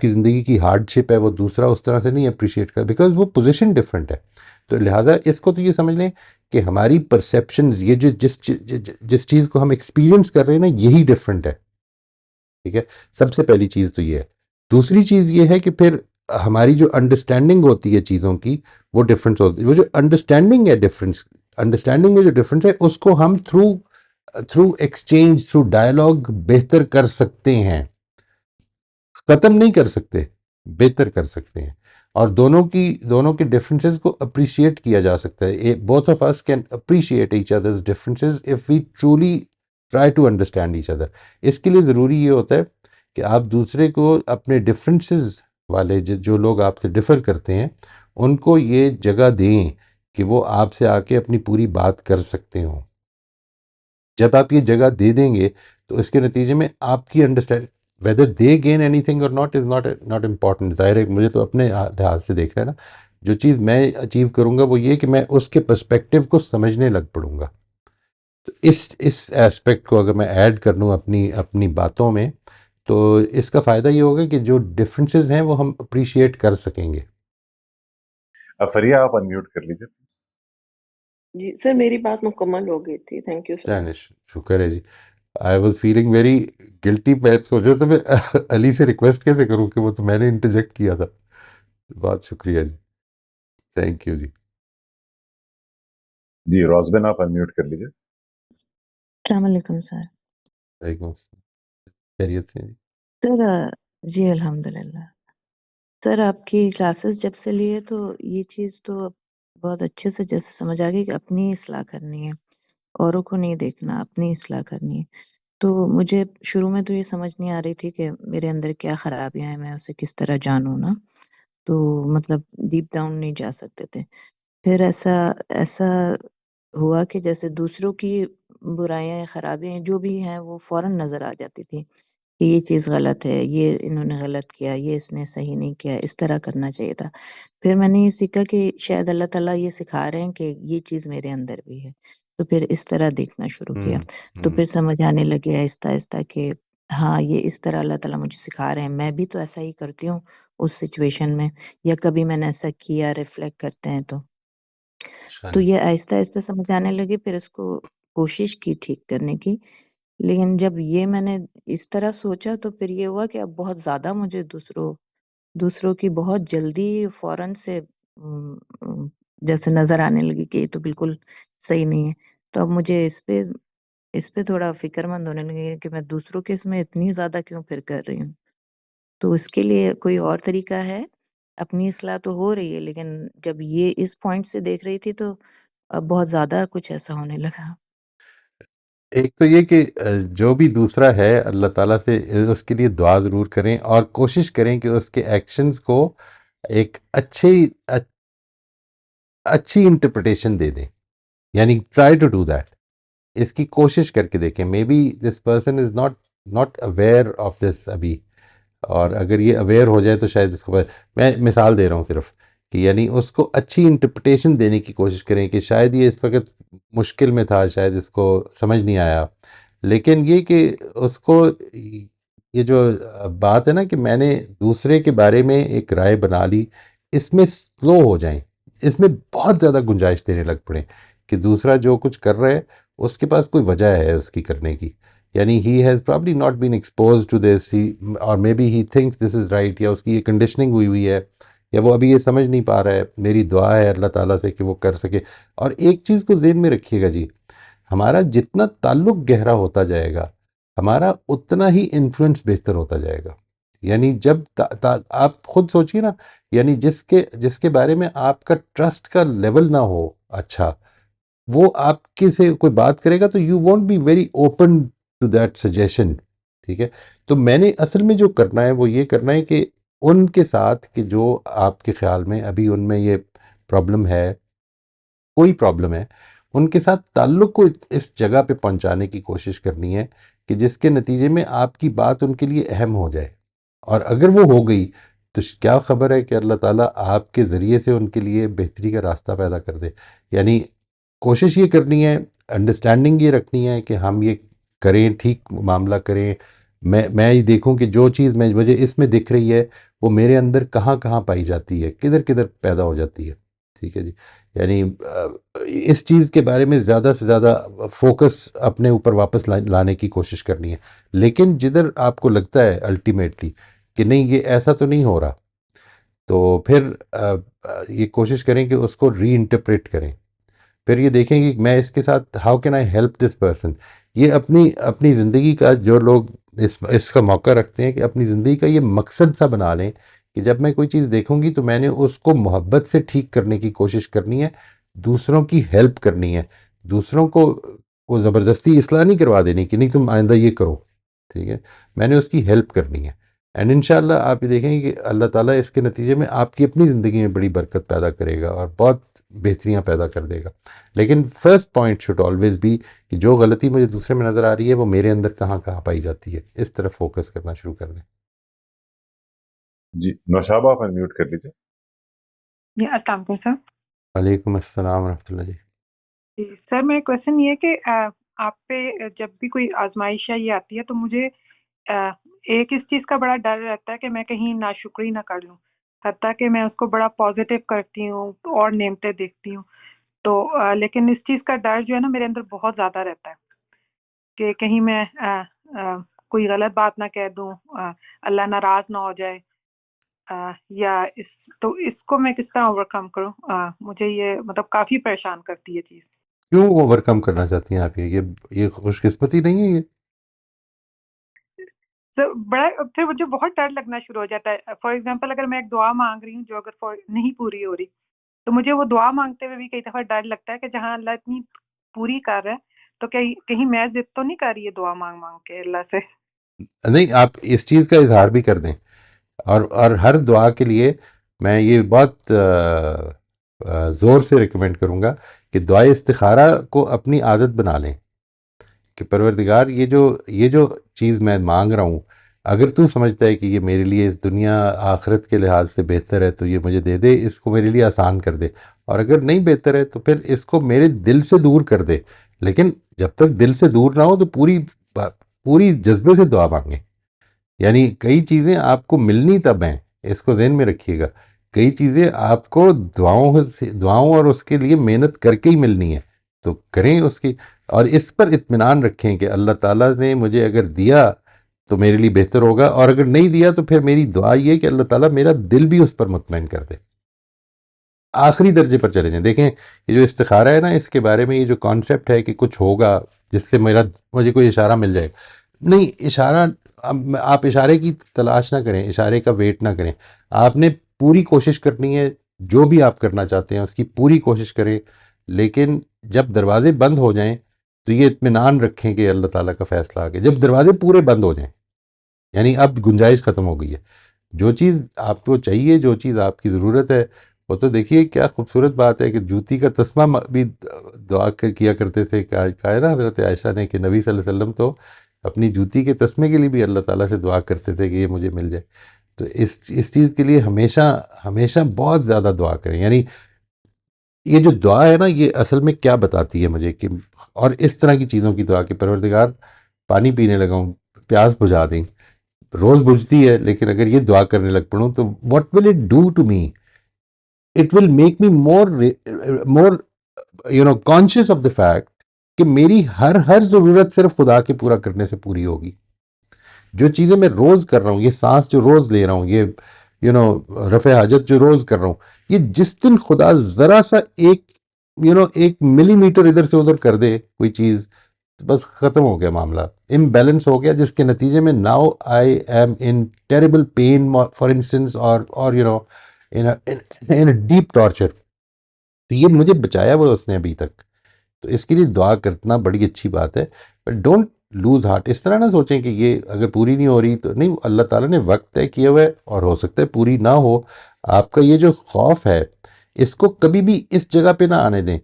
زندگی کی ہارڈ شپ ہے وہ دوسرا اس طرح سے نہیں اپریشیٹ کر، بیکاز وہ پوزیشن ڈفرینٹ ہے. تو لہٰذا اس کو تو یہ سمجھ لیں کہ ہماری پرسیپشنز، یہ جس چیز کو ہم ایکسپیرینس کر رہے ہیں نا، یہی ڈفرینٹ ہے. ٹھیک ہے، سب سے پہلی چیز تو یہ ہے. دوسری چیز یہ ہے کہ پھر ہماری جو انڈرسٹینڈنگ ہوتی ہے چیزوں کی وہ ڈفرینس ہوتی ہے. وہ جو انڈرسٹینڈنگ ہے، انڈرسٹینڈنگ میں جو ڈفرینس ہے اس کو ہم through through exchange, through dialogue بہتر کر سکتے ہیں. ختم نہیں کر سکتے، بہتر کر سکتے ہیں. اور دونوں کے ڈفرینسز کو اپریشیٹ کیا جا سکتا ہے. Both of us can appreciate each other's differences if we truly try to understand each other. اس کے لیے ضروری یہ ہوتا ہے کہ آپ دوسرے کو اپنے ڈفرینسز والے جو لوگ آپ سے ڈفر کرتے ہیں ان کو یہ جگہ دیں کہ وہ آپ سے آ کے اپنی پوری بات کر سکتے ہوں. جب آپ یہ جگہ دے دیں گے تو اس کے نتیجے میں آپ کی understand whether they gain any thing اور ناٹ از ناٹ امپورٹنٹ. ظاہر ہے مجھے تو اپنے لحاظ سے دیکھ رہا ہے نا، جو چیز میں اچیو کروں گا وہ یہ کہ میں اس کے پرسپیکٹیو کو سمجھنے لگ پڑوں گا. تو اس ایسپیکٹ کو اگر میں ایڈ کر لوں اپنی باتوں میں تو اس کا فائدہ یہ ہوگا کہ جو ڈفرینسز ہیں وہ ہم اپریشیٹ کر سکیں گے. فریہ آپ انمیوٹ کر لیجیے پلیز. جی سر، میری بات مکمل ہو گئی تھی. Thank you sir. دانش شکر ہے جی. آئی واز فیلنگ ویری گلٹی. میں سوچ رہا تھا میں علی سے ریکویسٹ کیسے کروں کہ وہ تو میں نے انٹرجیکٹ کیا تھا. بہت شکریہ جی، تھینک یو جی. جی روزبن آپ انمیوٹ کر لیجیے. السلام علیکم سر. وعلیکم السلام، خیریت سے جی؟ سر جی الحمد للہ. سر آپ کی کلاسز جب سے لیے تو یہ چیز تو بہت اچھے سے جیسے سمجھ آ گئی کہ اپنی اصلاح کرنی ہے، اوروں کو نہیں دیکھنا، اپنی اصلاح کرنی ہے. تو مجھے شروع میں تو یہ سمجھ نہیں آ رہی تھی کہ میرے اندر کیا خرابیاں ہیں، میں اسے کس طرح جانوں نا. تو مطلب ڈیپ ڈاؤن نہیں جا سکتے تھے. پھر ایسا ہوا کہ جیسے دوسروں کی برائیاں یا خرابیاں جو بھی ہیں وہ فوراً نظر آ جاتی تھی کہ یہ چیز غلط ہے، یہ انہوں نے غلط کیا، یہ اس نے صحیح نہیں کیا، اس طرح کرنا چاہیے تھا. پھر میں نے یہ سیکھا کہ شاید اللہ تعالیٰ یہ سکھا رہے ہیں کہ یہ چیز میرے اندر بھی ہے. تو پھر اس طرح دیکھنا شروع کیا. تو پھر سمجھ آنے لگے آہستہ آہستہ کہ ہاں یہ اس طرح اللہ تعالیٰ مجھے سکھا رہے ہیں. میں بھی تو ایسا ہی کرتی ہوں اس سچویشن میں، یا کبھی میں نے ایسا کیا، ریفلیکٹ کرتے ہیں تو یہ آہستہ آہستہ سمجھ آنے لگے. پھر اس کو کوشش کی ٹھیک کرنے کی. لیکن جب یہ میں نے اس طرح سوچا تو پھر یہ ہوا کہ اب بہت زیادہ مجھے دوسروں کی بہت جلدی فوراً سے جیسے نظر آنے لگی کہ یہ تو بالکل صحیح نہیں ہے. تو اب مجھے اس پہ تھوڑا فکر مند ہونے لگے کہ میں دوسروں کے اس میں اتنی زیادہ کیوں پھر کر رہی ہوں. تو اس کے لیے کوئی اور طریقہ ہے؟ اپنی اصلاح تو ہو رہی ہے لیکن جب یہ اس پوائنٹ سے دیکھ رہی تھی تو اب بہت زیادہ کچھ ایسا ہونے لگا. ایک تو یہ کہ جو بھی دوسرا ہے اللہ تعالیٰ سے اس کے لیے دعا ضرور کریں اور کوشش کریں کہ اس کے ایکشنز کو ایک اچھی انٹرپریٹیشن دے دیں. یعنی ٹرائی ٹو ڈو دیٹ. اس کی کوشش کر کے دیکھیں. Maybe this person is not aware of this ابھی، اور اگر یہ اویئر ہو جائے تو شاید اس کو، میں مثال دے رہا ہوں صرف، کہ یعنی اس کو اچھی انٹرپریٹیشن دینے کی کوشش کریں کہ شاید یہ اس وقت مشکل میں تھا، شاید اس کو سمجھ نہیں آیا. لیکن یہ کہ اس کو یہ جو بات ہے نا کہ میں نے دوسرے کے بارے میں ایک رائے بنا لی، اس میں سلو ہو جائیں. اس میں بہت زیادہ گنجائش دینے لگ پڑیں کہ دوسرا جو کچھ کر رہا ہے اس کے پاس کوئی وجہ ہے اس کی کرنے کی. یعنی he has probably not been exposed to this, اور maybe he thinks this is right, یا اس کی یہ کنڈیشننگ ہوئی ہے، یا وہ ابھی یہ سمجھ نہیں پا رہا ہے. میری دعا ہے اللہ تعالیٰ سے کہ وہ کر سکے. اور ایک چیز کو ذہن میں رکھیے گا جی، ہمارا جتنا تعلق گہرا ہوتا جائے گا ہمارا اتنا ہی انفلوئنس بہتر ہوتا جائے گا. یعنی جب آپ خود سوچیے نا، یعنی جس کے بارے میں آپ کا ٹرسٹ کا لیول نہ ہو اچھا، وہ آپ کے سے کوئی بات کرے گا تو you won't be very open to that suggestion. ٹھیک ہے. تو میں نے اصل میں جو کرنا ہے وہ یہ کرنا ہے کہ ان کے ساتھ کہ جو آپ کے خیال میں ابھی ان میں یہ پرابلم ہے، کوئی پرابلم ہے، ان کے ساتھ تعلق کو اس جگہ پہ پہنچانے کی کوشش کرنی ہے کہ جس کے نتیجے میں آپ کی بات ان کے لیے اہم ہو جائے. اور اگر وہ ہو گئی تو کیا خبر ہے کہ اللہ تعالیٰ آپ کے ذریعے سے ان کے لیے بہتری کا راستہ پیدا کر دے. یعنی کوشش یہ کرنی ہے، انڈرسٹینڈنگ یہ رکھنی ہے کہ ہم یہ کریں، ٹھیک معاملہ کریں. میں یہ دیکھوں کہ جو چیز مجھے اس میں دکھ رہی ہے وہ میرے اندر کہاں کہاں پائی جاتی ہے، کدھر کدھر پیدا ہو جاتی ہے. ٹھیک ہے جی. یعنی اس چیز کے بارے میں زیادہ سے زیادہ فوکس اپنے اوپر واپس لانے کی کوشش کرنی ہے. لیکن جدھر آپ کو لگتا ہے الٹیمیٹلی کہ نہیں یہ ایسا تو نہیں ہو رہا، تو پھر یہ کوشش کریں کہ اس کو ری انٹرپریٹ کریں. پھر یہ دیکھیں کہ میں اس کے ساتھ how can I help this person. یہ اپنی زندگی کا جو لوگ اس کا موقع رکھتے ہیں کہ اپنی زندگی کا یہ مقصد سا بنا لیں کہ جب میں کوئی چیز دیکھوں گی تو میں نے اس کو محبت سے ٹھیک کرنے کی کوشش کرنی ہے، دوسروں کی ہیلپ کرنی ہے، دوسروں کو وہ زبردستی اصلاح نہیں کروا دینی کہ نہیں تم آئندہ یہ کرو، ٹھیک ہے، میں نے اس کی ہیلپ کرنی ہے. اینڈ انشاءاللہ آپ یہ دیکھیں گے کہ اللہ تعالیٰ اس کے نتیجے میں آپ کی اپنی زندگی میں بڑی برکت پیدا کرے گا اور بہت بہتریاں پیدا کر دے گا. لیکن first point should always be کہ جو غلطی مجھے دوسرے میں نظر آ رہی ہے وہ میرے اندر کہاں کہاں پائی جاتی ہے، اس طرف فوکس کرنا شروع کر دیں. جی نوشابہ آپ انمیوٹ کر لیجیے. جی السلام علیکم سر. وعلیکم السلام ورحمۃ اللہ. جی سر میرا کویشچن یہ ہے کہ آپ پہ جب بھی کوئی آزمائش یہ آتی ہے تو مجھے ایک اس چیز کا بڑا ڈر رہتا ہے کہ میں کہیں ناشکری نہ کر لوں، حتیٰ کہ میں اس کو بڑا پازیٹیو کرتی ہوں اور نعمتیں دیکھتی ہوں تو لیکن اس چیز کا ڈر جو ہے نا میرے اندر بہت زیادہ رہتا ہے کہ کہیں میں کوئی غلط بات نہ کہہ دوں، اللہ ناراض نہ ہو جائے، یا اس کو میں کس طرح اوور کم کروں؟ مجھے یہ مطلب کافی پریشان کرتی ہے چیز. کیوں اوور کم کرنا چاہتی ہیں آپ؟ یہ خوش قسمتی نہیں ہے یہ؟ بڑا پھر مجھے بہت ڈر لگنا شروع ہو جاتا ہے. فار ایگزامپل اگر میں ایک دعا مانگ رہی ہوں جو اگر نہیں پوری ہو رہی تو مجھے وہ دعا مانگتے ہوئے بھی کئی دفعہ ڈر لگتا ہے کہ جہاں اللہ اتنی پوری کر رہا ہے تو کہیں میں ضد تو نہیں کر رہی ہے دعا مانگ مانگ کے اللہ سے. نہیں، آپ اس چیز کا اظہار بھی کر دیں، اور ہر دعا کے لیے میں یہ بہت زور سے ریکمینڈ کروں گا کہ دعائے استخارہ کو اپنی عادت بنا لیں کہ پروردگار یہ جو چیز میں مانگ رہا ہوں، اگر تو سمجھتا ہے کہ یہ میرے لیے اس دنیا آخرت کے لحاظ سے بہتر ہے تو یہ مجھے دے دے، اس کو میرے لیے آسان کر دے، اور اگر نہیں بہتر ہے تو پھر اس کو میرے دل سے دور کر دے. لیکن جب تک دل سے دور نہ ہو تو پوری جذبے سے دعا مانگیں. یعنی کئی چیزیں آپ کو ملنی تب ہیں، اس کو ذہن میں رکھیے گا، کئی چیزیں آپ کو دعاؤں اور اس کے لیے محنت کر کے ہی ملنی ہے، تو کریں اس کی، اور اس پر اطمینان رکھیں کہ اللہ تعالیٰ نے مجھے اگر دیا تو میرے لیے بہتر ہوگا، اور اگر نہیں دیا تو پھر میری دعا یہ کہ اللہ تعالیٰ میرا دل بھی اس پر مطمئن کر دے. آخری درجے پر چلے جائیں. دیکھیں یہ جو استخارہ ہے نا، اس کے بارے میں یہ جو کانسیپٹ ہے کہ کچھ ہوگا جس سے مجھے کوئی اشارہ مل جائے، نہیں، اشارہ آپ اشارے کی تلاش نہ کریں، اشارے کا ویٹ نہ کریں. آپ نے پوری کوشش کرنی ہے، جو بھی آپ کرنا چاہتے ہیں اس کی پوری کوشش کریں، لیکن جب دروازے بند ہو جائیں تو یہ اطمینان رکھیں کہ اللہ تعالیٰ کا فیصلہ آ گیا. جب دروازے پورے بند ہو جائیں یعنی اب گنجائش ختم ہو گئی ہے، جو چیز آپ کو چاہیے، جو چیز آپ کی ضرورت ہے، وہ تو دیکھیے کیا خوبصورت بات ہے کہ جوتی کا تسمہ بھی دعا کیا کرتے تھے. کہا ہے نا حضرت عائشہ نے کہ نبی صلی اللہ علیہ وسلم تو اپنی جوتی کے تسمے کے لیے بھی اللہ تعالیٰ سے دعا کرتے تھے کہ یہ مجھے مل جائے. تو اس چیز کے لیے ہمیشہ بہت زیادہ دعا کریں. یعنی یہ جو دعا ہے نا، یہ اصل میں کیا بتاتی ہے مجھے کہ، اور اس طرح کی چیزوں کی دعا کہ پروردگار پانی پینے لگا ہوں، پیاس بجھا دیں، روز بجھتی ہے، لیکن اگر یہ دعا کرنے لگ پڑوں تو what will it do to me? It will make me more conscious of the fact کہ میری ہر ضرورت صرف خدا کے پورا کرنے سے پوری ہوگی. جو چیزیں میں روز کر رہا ہوں، یہ سانس جو روز لے رہا ہوں، یہ رفع حاجت جو روز کر رہا ہوں، یہ جس دن خدا ذرا سا ایک ملی میٹر ادھر سے ادھر کر دے کوئی چیز، بس ختم ہو گیا معاملہ، امبیلنس ہو گیا، جس کے نتیجے میں now I am in terrible pain for instance, اور ان ڈیپ ٹارچر. تو یہ مجھے بچایا وہ اس نے ابھی تک، تو اس کے لیے دعا کرنا بڑی اچھی بات ہے. But don't lose heart. اس طرح نہ سوچیں کہ یہ اگر پوری نہیں ہو رہی تو نہیں، اللہ تعالیٰ نے وقت طے کیا ہوا ہے اور ہو سکتا ہے پوری نہ ہو. آپ کا یہ جو خوف ہے اس کو کبھی بھی اس جگہ پہ نہ آنے دیں،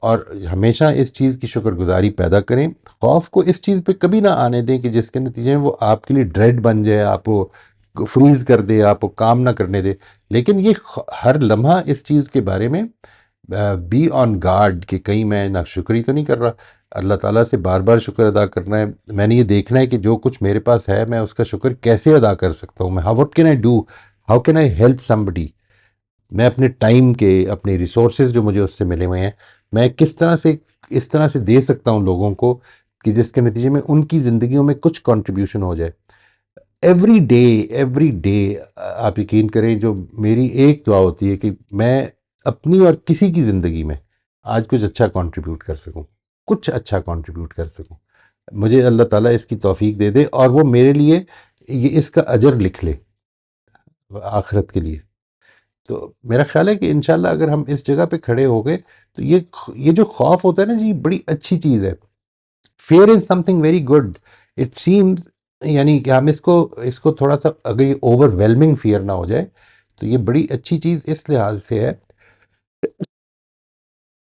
اور ہمیشہ اس چیز کی شکر گزاری پیدا کریں. خوف کو اس چیز پہ کبھی نہ آنے دیں کہ جس کے نتیجے میں وہ آپ کے لیے ڈریڈ بن جائے، آپ کو فریز کر دے، آپ کو کام نہ کرنے دے. لیکن یہ ہر لمحہ اس چیز کے بارے میں بی آن گارڈ کہ کہیں میں ناشکری تو نہیں کر رہا. اللہ تعالیٰ سے بار بار شکر ادا کرنا ہے. میں نے یہ دیکھنا ہے کہ جو کچھ میرے پاس ہے میں اس کا شکر کیسے ادا کر سکتا ہوں. میں what can I do, how can I help somebody. میں اپنے ٹائم کے، اپنے ریسورسز جو مجھے اس سے ملے ہوئے ہیں، میں کس طرح سے دے سکتا ہوں لوگوں کو کہ جس کے نتیجے میں ان کی زندگیوں میں کچھ کنٹریبیوشن ہو جائے. ایوری ڈے آپ یقین کریں، جو میری ایک دعا ہوتی ہے کہ میں اپنی اور کسی کی زندگی میں آج کچھ اچھا کنٹریبیوٹ کر سکوں، کچھ اچھا کنٹریبیوٹ کر سکوں. مجھے اللہ تعالیٰ اس کی توفیق دے دے اور وہ میرے لیے یہ اس کا اجر لکھ لے آخرت کے لیے. تو میرا خیال ہے کہ انشاءاللہ اگر ہم اس جگہ پہ کھڑے ہو گئے تو یہ جو خوف ہوتا ہے نا جی، بڑی اچھی چیز ہے. Fear is something very good. It seems یعنی کہ ہم اس کو تھوڑا سا، اگر یہ اوور ویلمنگ فیئر نہ ہو جائے تو یہ بڑی اچھی چیز اس لحاظ سے ہے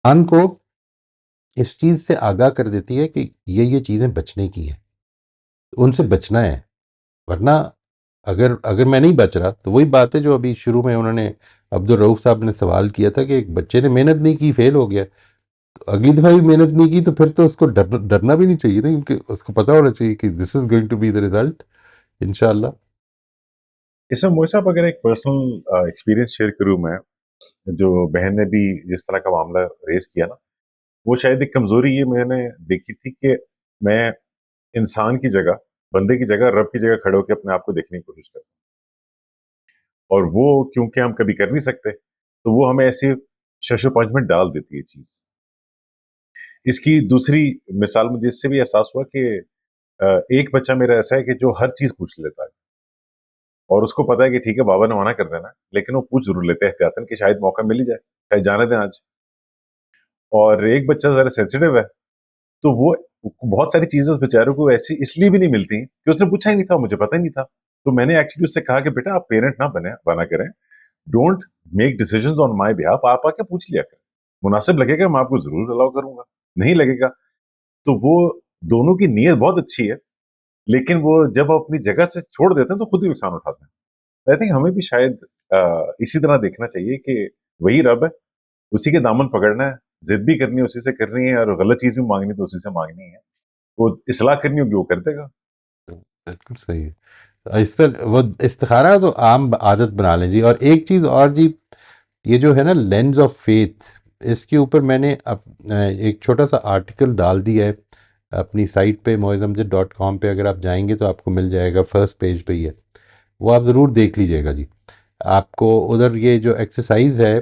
انسان کو اس چیز سے آگاہ کر دیتی ہے کہ یہ چیزیں بچنے کی ہیں، ان سے بچنا ہے. ورنہ اگر میں نہیں بچ رہا تو وہی بات ہے جو ابھی شروع میں انہوں نے عبدالرؤف صاحب نے سوال کیا تھا کہ ایک بچے نے محنت نہیں کی، فیل ہو گیا، تو اگلی دفعہ بھی محنت نہیں کی تو پھر تو اس کو ڈرنا بھی نہیں چاہیے نا، کیونکہ اس کو پتا ہونا چاہیے کہ this is going to be the result انشاءاللہ. اس میں موئی صاحب اگر ایک پرسنل ایکسپیرینس شیئر کروں میں، جو بہن نے بھی جس طرح کا معاملہ ریز کیا نا، وہ شاید ایک کمزوری یہ میں نے دیکھی تھی کہ میں انسان کی جگہ، بندے کی جگہ، رب کی جگہ کھڑے ہو کے اپنے آپ کو دیکھنے کی کوشش کرتا ہوں، اور وہ کیونکہ ہم کبھی کر نہیں سکتے تو وہ ہمیں ایسی شش و پنج میں ڈال دیتی ہے چیز. اس کی دوسری مثال مجھے اس سے بھی احساس ہوا کہ ایک بچہ میرا ایسا ہے کہ جو ہر چیز پوچھ لیتا ہے، اور اس کو پتا ہے کہ ٹھیک ہے بابا نے منع کر دینا، لیکن وہ پوچھ ضرور لیتے ہیں احتیاطاً کہ شاید موقع مل ہی جائے، چاہے جانے دیں آج. اور ایک بچہ ذرا سینسیٹیو ہے تو وہ بہت ساری چیزیں اس بیچارے کو ایسی اس لیے بھی نہیں ملتی کہ اس نے پوچھا ہی نہیں تھا، مجھے پتہ ہی نہیں تھا. تو میں نے ایکچولی اس سے کہا کہ بیٹا آپ پیرنٹ نہ بنا کریں، don't make decisions on my behalf, آپ آ کے پوچھ لیا کریں، مناسب لگے گا میں آپ کو ضرور الاؤ کروں گا، نہیں لگے گا تو وہ دونوں کی نیت بہت اچھی ہے، لیکن وہ جب اپنی جگہ سے چھوڑ دیتے ہیں تو خود ہی نقصان اٹھاتے ہیں. آئی تھنک ہمیں بھی شاید اسی طرح دیکھنا چاہیے کہ وہی رب ہے، اسی کے دامن پکڑنا ہے، ضد بھی کرنی ہے اسی سے کرنی ہے، اور غلط چیز بھی مانگنی تو اسی سے مانگنی ہے، وہ اصلاح کرنی ہوگی وہ کر دے گا. بالکل صحیح ہے. اس پر وہ استخارہ تو عام عادت بنا لیں جی. اور ایک چیز اور جی، یہ جو ہے نا لینز آف فیتھ، اس کے اوپر میں نے ایک چھوٹا سا آرٹیکل ڈال دیا ہے اپنی سائٹ پہ moizamjad.com پہ. اگر آپ جائیں گے تو آپ کو مل جائے گا، فرسٹ پیج پہ ہی ہے، وہ آپ ضرور دیکھ لیجئے گا جی. آپ کو ادھر یہ جو ایکسرسائز ہے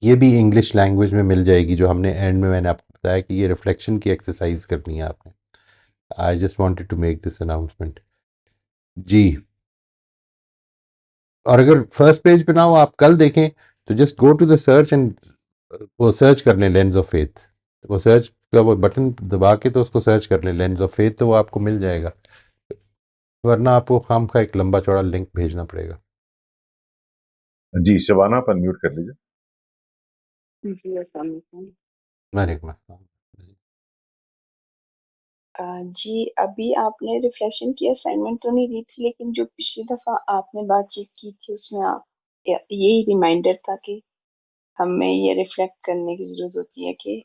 یہ بھی انگلش لینگویج میں مل جائے گی، جو ہم نے اینڈ میں نے آپ کو بتایا کہ یہ ریفلیکشن کی ایکسرسائز کرنی ہے آپ نے. I just wanted to make this announcement جی. اور اگر فرسٹ پیج پہ نہ ہو، آپ کل دیکھیں تو just go to the search and وہ سرچ کر لیں لینز آف فیتھ. وہ سرچ کا وہ بٹن دبا کے تو اس کو سرچ کر لیں لینز آف فیتھ، تو وہ آپ کو مل جائے گا، ورنہ آپ کو خام کا ایک لمبا چوڑا لنک بھیجنا پڑے گا. جی شبانہ آپ انمیوٹ کر لیجیے. جی السلام علیکم. وعلیکم السلام. جی ابھی آپ نے ریفلیکشن کی اسائنمنٹ تو نہیں دی تھی، لیکن جو پچھلی دفعہ آپ نے بات چیت کی تھی اس میں آپ یہی ریمائنڈر تھا کہ ہمیں یہ ریفلیکٹ کرنے کی ضرورت ہوتی ہے کہ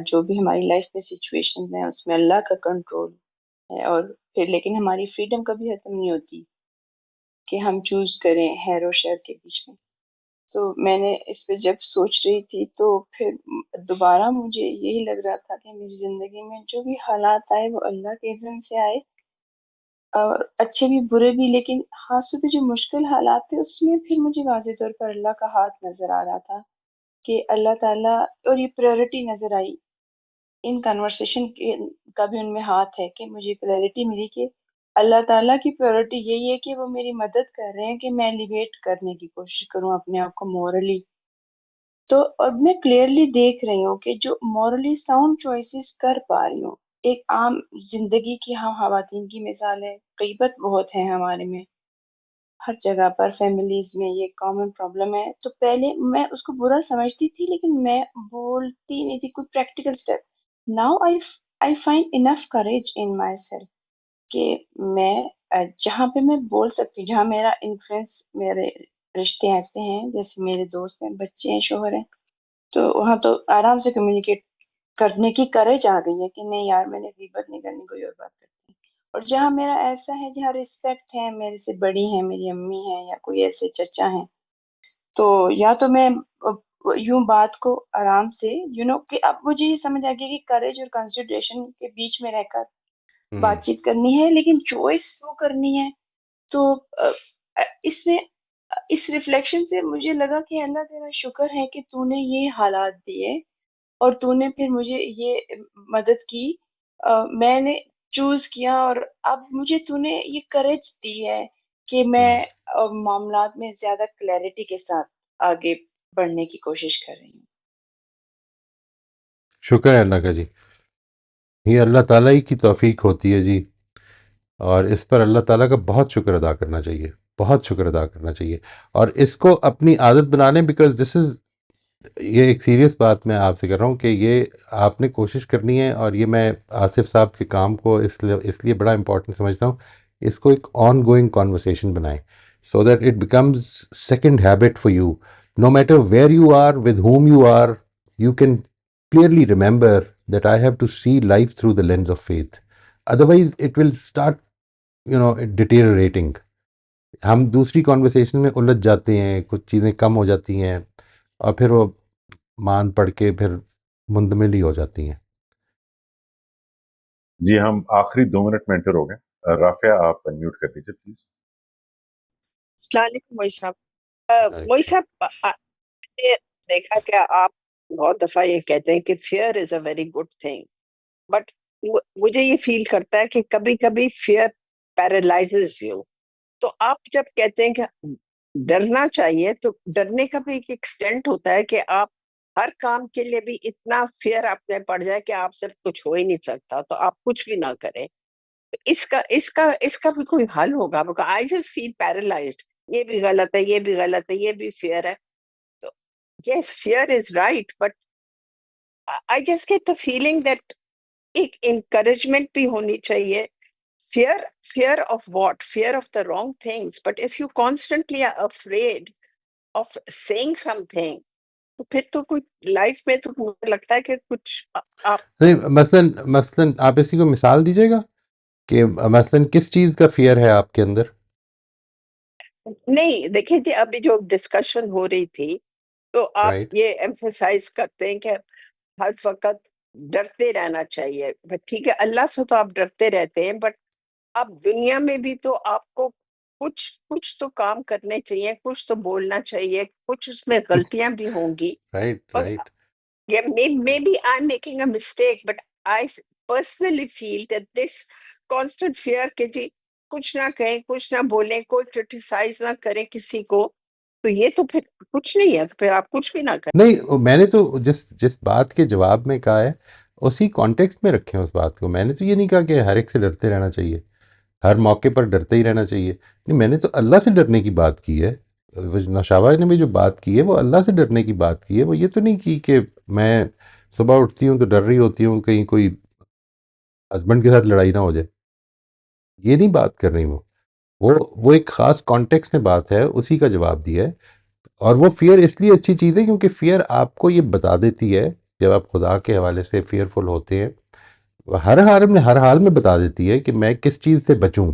جو بھی ہماری لائف میں سچویشن ہیں اس میں اللہ کا کنٹرول ہے، اور پھر لیکن ہماری فریڈم کبھی ختم نہیں ہوتی کہ ہم چوز کریں خیر و شر کے بیچ میں. تو میں نے اس پہ جب سوچ رہی تھی تو پھر دوبارہ مجھے یہی لگ رہا تھا کہ میری زندگی میں جو بھی حالات آئے وہ اللہ کے اذن سے آئے، اور اچھے بھی برے بھی، لیکن خاص طور پہ جو مشکل حالات تھے اس میں پھر مجھے واضح طور پر اللہ کا ہاتھ نظر آ رہا تھا کہ اللہ تعالیٰ، اور یہ پریورٹی نظر آئی ان کنورسیشن کا بھی ان میں ہاتھ ہے کہ مجھے کلیئرٹی ملی کہ اللہ تعالیٰ کی پریورٹی یہی ہے کہ وہ میری مدد کر رہے ہیں کہ میں ایلیویٹ کرنے کی کوشش کروں اپنے آپ کو مورلی. تو اب میں کلیئرلی دیکھ رہی ہوں کہ جو مورلی ساؤنڈ چوائسیز کر پا رہی ہوں، ایک عام زندگی کی ہم خواتین کی مثال ہے، غیبت بہت ہے ہمارے میں، ہر جگہ پر فیملیز میں یہ کامن پرابلم ہے. تو پہلے میں اس کو برا سمجھتی تھی لیکن میں بولتی نہیں تھی کوئی practical step. Now I find enough courage in my self کہ میں جہاں پہ میں بول سکتی ہوں، جہاں میرا انفلوئنس، میرے رشتے ایسے ہیں جیسے میرے دوست ہیں، بچے ہیں، شوہر ہیں، تو وہاں تو آرام سے کمیونیکیٹ کرنے کی کریج آ گئی ہے کہ نہیں یار میں نے غیبت نہیں کرنی، کوئی اور بات کرتی ہے. اور جہاں میرا ایسا ہے جہاں رسپیکٹ ہے، میرے سے بڑی ہیں، میری امی ہیں یا کوئی ایسے چچا ہیں، تو یا تو میں یوں بات کو آرام سے کہ اب مجھے یہ سمجھ آ گیا کہ کریج اور کنسیڈریشن کے بیچ میں رہ کر بات چیت کرنی ہے، لیکن چوائس وہ کرنی ہے. تو اس میں اس ریفلیکشن سے مجھے لگا کہ اللہ تیرا شکر ہے کہ تو نے یہ حالات دیے اور تو نے پھر مجھے یہ مدد کی، میں نے چوز کیا، اور اب مجھے تو نے یہ کریج دی ہے کہ میں معاملات میں زیادہ کلیئرٹی کے ساتھ آگے بڑھنے کی کوشش کر رہی ہوں۔ شکر ہے اللہ کا جی، یہ اللہ تعالیٰ ہی کی توفیق ہوتی ہے جی، اور اس پر اللہ تعالیٰ کا بہت شکر ادا کرنا چاہیے، بہت شکر ادا کرنا چاہیے، اور اس کو اپنی عادت بنا لیں، بیکاز دس از، یہ ایک سیریس بات میں آپ سے کر رہا ہوں کہ یہ آپ نے کوشش کرنی ہے، اور یہ میں آصف صاحب کے کام کو اس لیے بڑا امپورٹنٹ سمجھتا ہوں، اس کو ایک آن گوئنگ کانورسیشن بنائیں، so that it becomes second habit for you, no matter where you are, with whom you are, you can clearly remember that I have to see life through the lens of faith. Otherwise, it will start, deteriorating. ہم دوسری کانورسیشن میں الجھ جاتے ہیں، کچھ چیزیں کم ہو جاتی ہیں، اور پھر وہ مان پڑھ کے پھر مندمل ہی ہو جاتی ہیں۔ جی ہم آخری 2 منٹ میں انٹر ہو گئے، رافعہ آپ میوٹ کر دیجیے پلیز۔ السلام علیکم موئی صاحب۔ موئی صاحب، نے دیکھا کہ آپ بہت دفعہ یہ کہتے ہیں کہ fear is a very good thing, but مجھے یہ فیل کرتا ہے کہ کبھی کبھی فیئر پیرالائزز یو۔ تو آپ جب کہتے ہیں کہ ڈرنا چاہیے، تو ڈرنے کا بھی ایک ایکسٹینٹ ہوتا ہے کہ آپ ہر کام کے لیے بھی اتنا فیئر آپ میں پڑ جائے کہ آپ سے کچھ ہو ہی نہیں سکتا، تو آپ کچھ بھی نہ کریں۔ اس کا بھی کوئی حل ہوگا؟ آئی جسٹ فیل پیرالائزڈ، یہ بھی غلط ہے، یہ بھی غلط ہے، یہ بھی فیئر ہے۔ تو yes, fear is right, but I just get the feeling that ایک انکریجمنٹ بھی ہونی چاہیے۔ Fear of what? Fear of the wrong things, but if you constantly are afraid of seeing something, تو پھر تو کوئی لائف میں تو مجھے لگتا ہے کہ کچھ آپ مثلاً آپ اسی کو مثال دیجیے گا کہ مثلاً کس چیز کا فیئر ہے آپ کے اندر؟ نہیں دیکھیں جی، ابھی جو ڈسکشن ہو رہی تھی تو آپ یہ ایمفسائز کرتے ہیں کہ ہر وقت ڈرتے رہنا چاہیے۔ ٹھیک ہے، اللہ سے تو آپ ڈرتے رہتے ہیں، بٹ اب دنیا میں بھی تو آپ کو کچھ تو کام کرنے چاہیے، کچھ تو بولنا چاہیے، کچھ اس میں غلطیاں بھی ہوں گی۔ Maybe I'm making a mistake, but I personally feel that this constant fear کہ جی کچھ نہ کہیں، کچھ نہ بولیں، کوئی کرٹیسائز نہ کریں کسی کو، تو یہ تو پھر کچھ نہیں ہے، تو پھر آپ کچھ بھی نہ کریں۔ نہیں، میں نے تو جس بات کے جواب میں کہا ہے اسی کانٹیکسٹ میں رکھیں اس بات کو۔ میں نے تو یہ نہیں کہا کہ ہر ایک سے ڈرتے رہنا چاہیے، ہر موقع پر ڈرتے ہی رہنا چاہیے، نہیں، میں نے تو اللہ سے ڈرنے کی بات کی ہے۔ نوشابہ نے بھی جو بات کی ہے وہ اللہ سے ڈرنے کی بات کی ہے، وہ یہ تو نہیں کی کہ میں صبح اٹھتی ہوں تو ڈر رہی ہوتی ہوں کہیں کوئی ہسبینڈ کے ساتھ لڑائی نہ ہو جائے، یہ نہیں بات کر رہی وہ ایک خاص کانٹیکسٹ میں بات ہے، اسی کا جواب دیا ہے۔ اور وہ فیئر اس لیے اچھی چیز ہے کیونکہ فیئر آپ کو یہ بتا دیتی ہے، جب آپ خدا کے حوالے سے فیئرفل ہوتے ہیں، ہر حال میں بتا دیتی ہے کہ میں کس چیز سے بچوں۔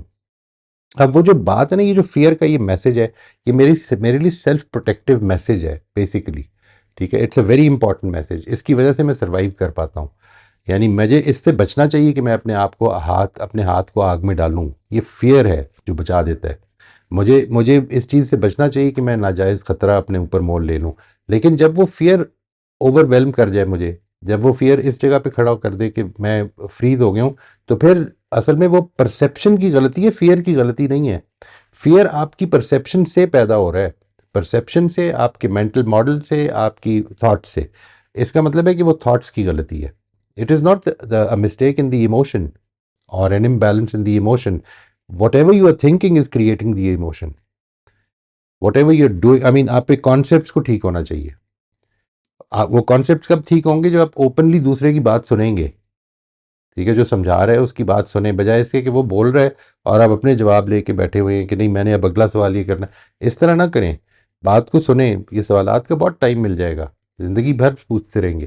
اب وہ جو بات ہے نا، یہ جو فیئر کا یہ میسج ہے، یہ میرے لیے سیلف پروٹیکٹیو میسج ہے بیسیکلی، ٹھیک ہے، it's a very important message. اس کی وجہ سے میں سروائیو کر پاتا ہوں، یعنی مجھے اس سے بچنا چاہیے کہ میں اپنے ہاتھ کو آگ میں ڈالوں، یہ فیئر ہے جو بچا دیتا ہے۔ مجھے اس چیز سے بچنا چاہیے کہ میں ناجائز خطرہ اپنے اوپر مول لے لوں، لیکن جب وہ فیئر اوور ویلم کر جائے مجھے، جب وہ فیئر اس جگہ پہ کھڑا کر دے کہ میں فریز ہو گیا ہوں، تو پھر اصل میں وہ پرسیپشن کی غلطی ہے، فیئر کی غلطی نہیں ہے۔ فیئر آپ کی پرسیپشن سے پیدا ہو رہا ہے، پرسیپشن سے، آپ کے مینٹل ماڈل سے، آپ کی تھاٹ سے۔ اس کا مطلب ہے کہ وہ تھاٹس کی غلطی ہے۔ It is not a mistake in the emotion or an imbalance in the emotion. Whatever you are thinking is creating the emotion. Whatever you're doing, I mean, آپ کے کانسیپٹس کو ٹھیک ہونا چاہیے۔ وہ کانسیپٹس کب ٹھیک ہوں گے؟ جب آپ اوپنلی دوسرے کی بات سنیں گے، ٹھیک ہے، جو سمجھا رہا ہے اس کی بات سنیں، بجائے اس کے کہ وہ بول رہا ہے اور آپ اپنے جواب لے کے بیٹھے ہوئے ہیں کہ نہیں میں نے اب اگلا سوال یہ کرنا۔ اس طرح نہ کریں، بات کو سنیں، یہ سوالات کا بہت ٹائم مل جائے گا، زندگی بھر پوچھتے رہیں گے،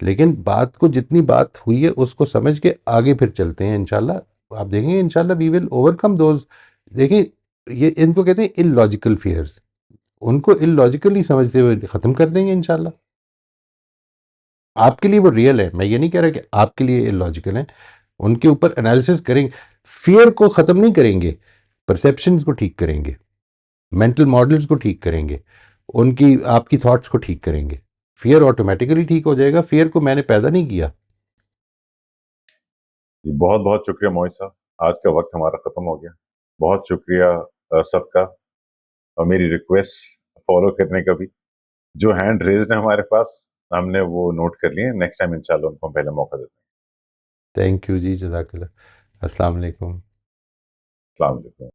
لیکن بات کو جتنی بات ہوئی ہے اس کو سمجھ کے آگے پھر چلتے ہیں انشاءاللہ۔ آپ دیکھیں گے انشاءاللہ وی ول اوور کم دوز۔ دیکھیں، یہ ان کو کہتے ہیں ان لاجیکل فیئرز، ان کو ان لاجیکلی سمجھتے ہوئے ختم کر دیں گے انشاءاللہ۔ آپ کے لیے وہ ریئل ہے، میں یہ نہیں کہہ رہا کہ آپ کے لیے ان لاجیکل ہیں، ان کے اوپر انالیسس کریں، فیئر کو ختم نہیں کریں گے، پرسیپشنز کو ٹھیک کریں گے۔ mental models کو ٹھیک کریں گے, ان کی آپ کی تھاٹس کو ٹھیک کریں گے, فیئر آٹومیٹیکلی ٹھیک ہو جائے گا. فیئر کو میں نے پیدا نہیں کیا. بہت بہت شکریہ موئی صاحب, آج کا وقت ہمارا ختم ہو گیا. بہت شکریہ سب کا, اور میری ریکویسٹ فالو کرنے کا بھی. جو ہینڈ ریزڈ ہے ہمارے پاس, ہم نے وہ نوٹ کر لیے. نیکسٹ ٹائم انشاءاللہ ان کو ہم پہلے موقع دیتے ہیں. تھینک یو جی, جزاک اللہ. السلام علیکم. السلام علیکم.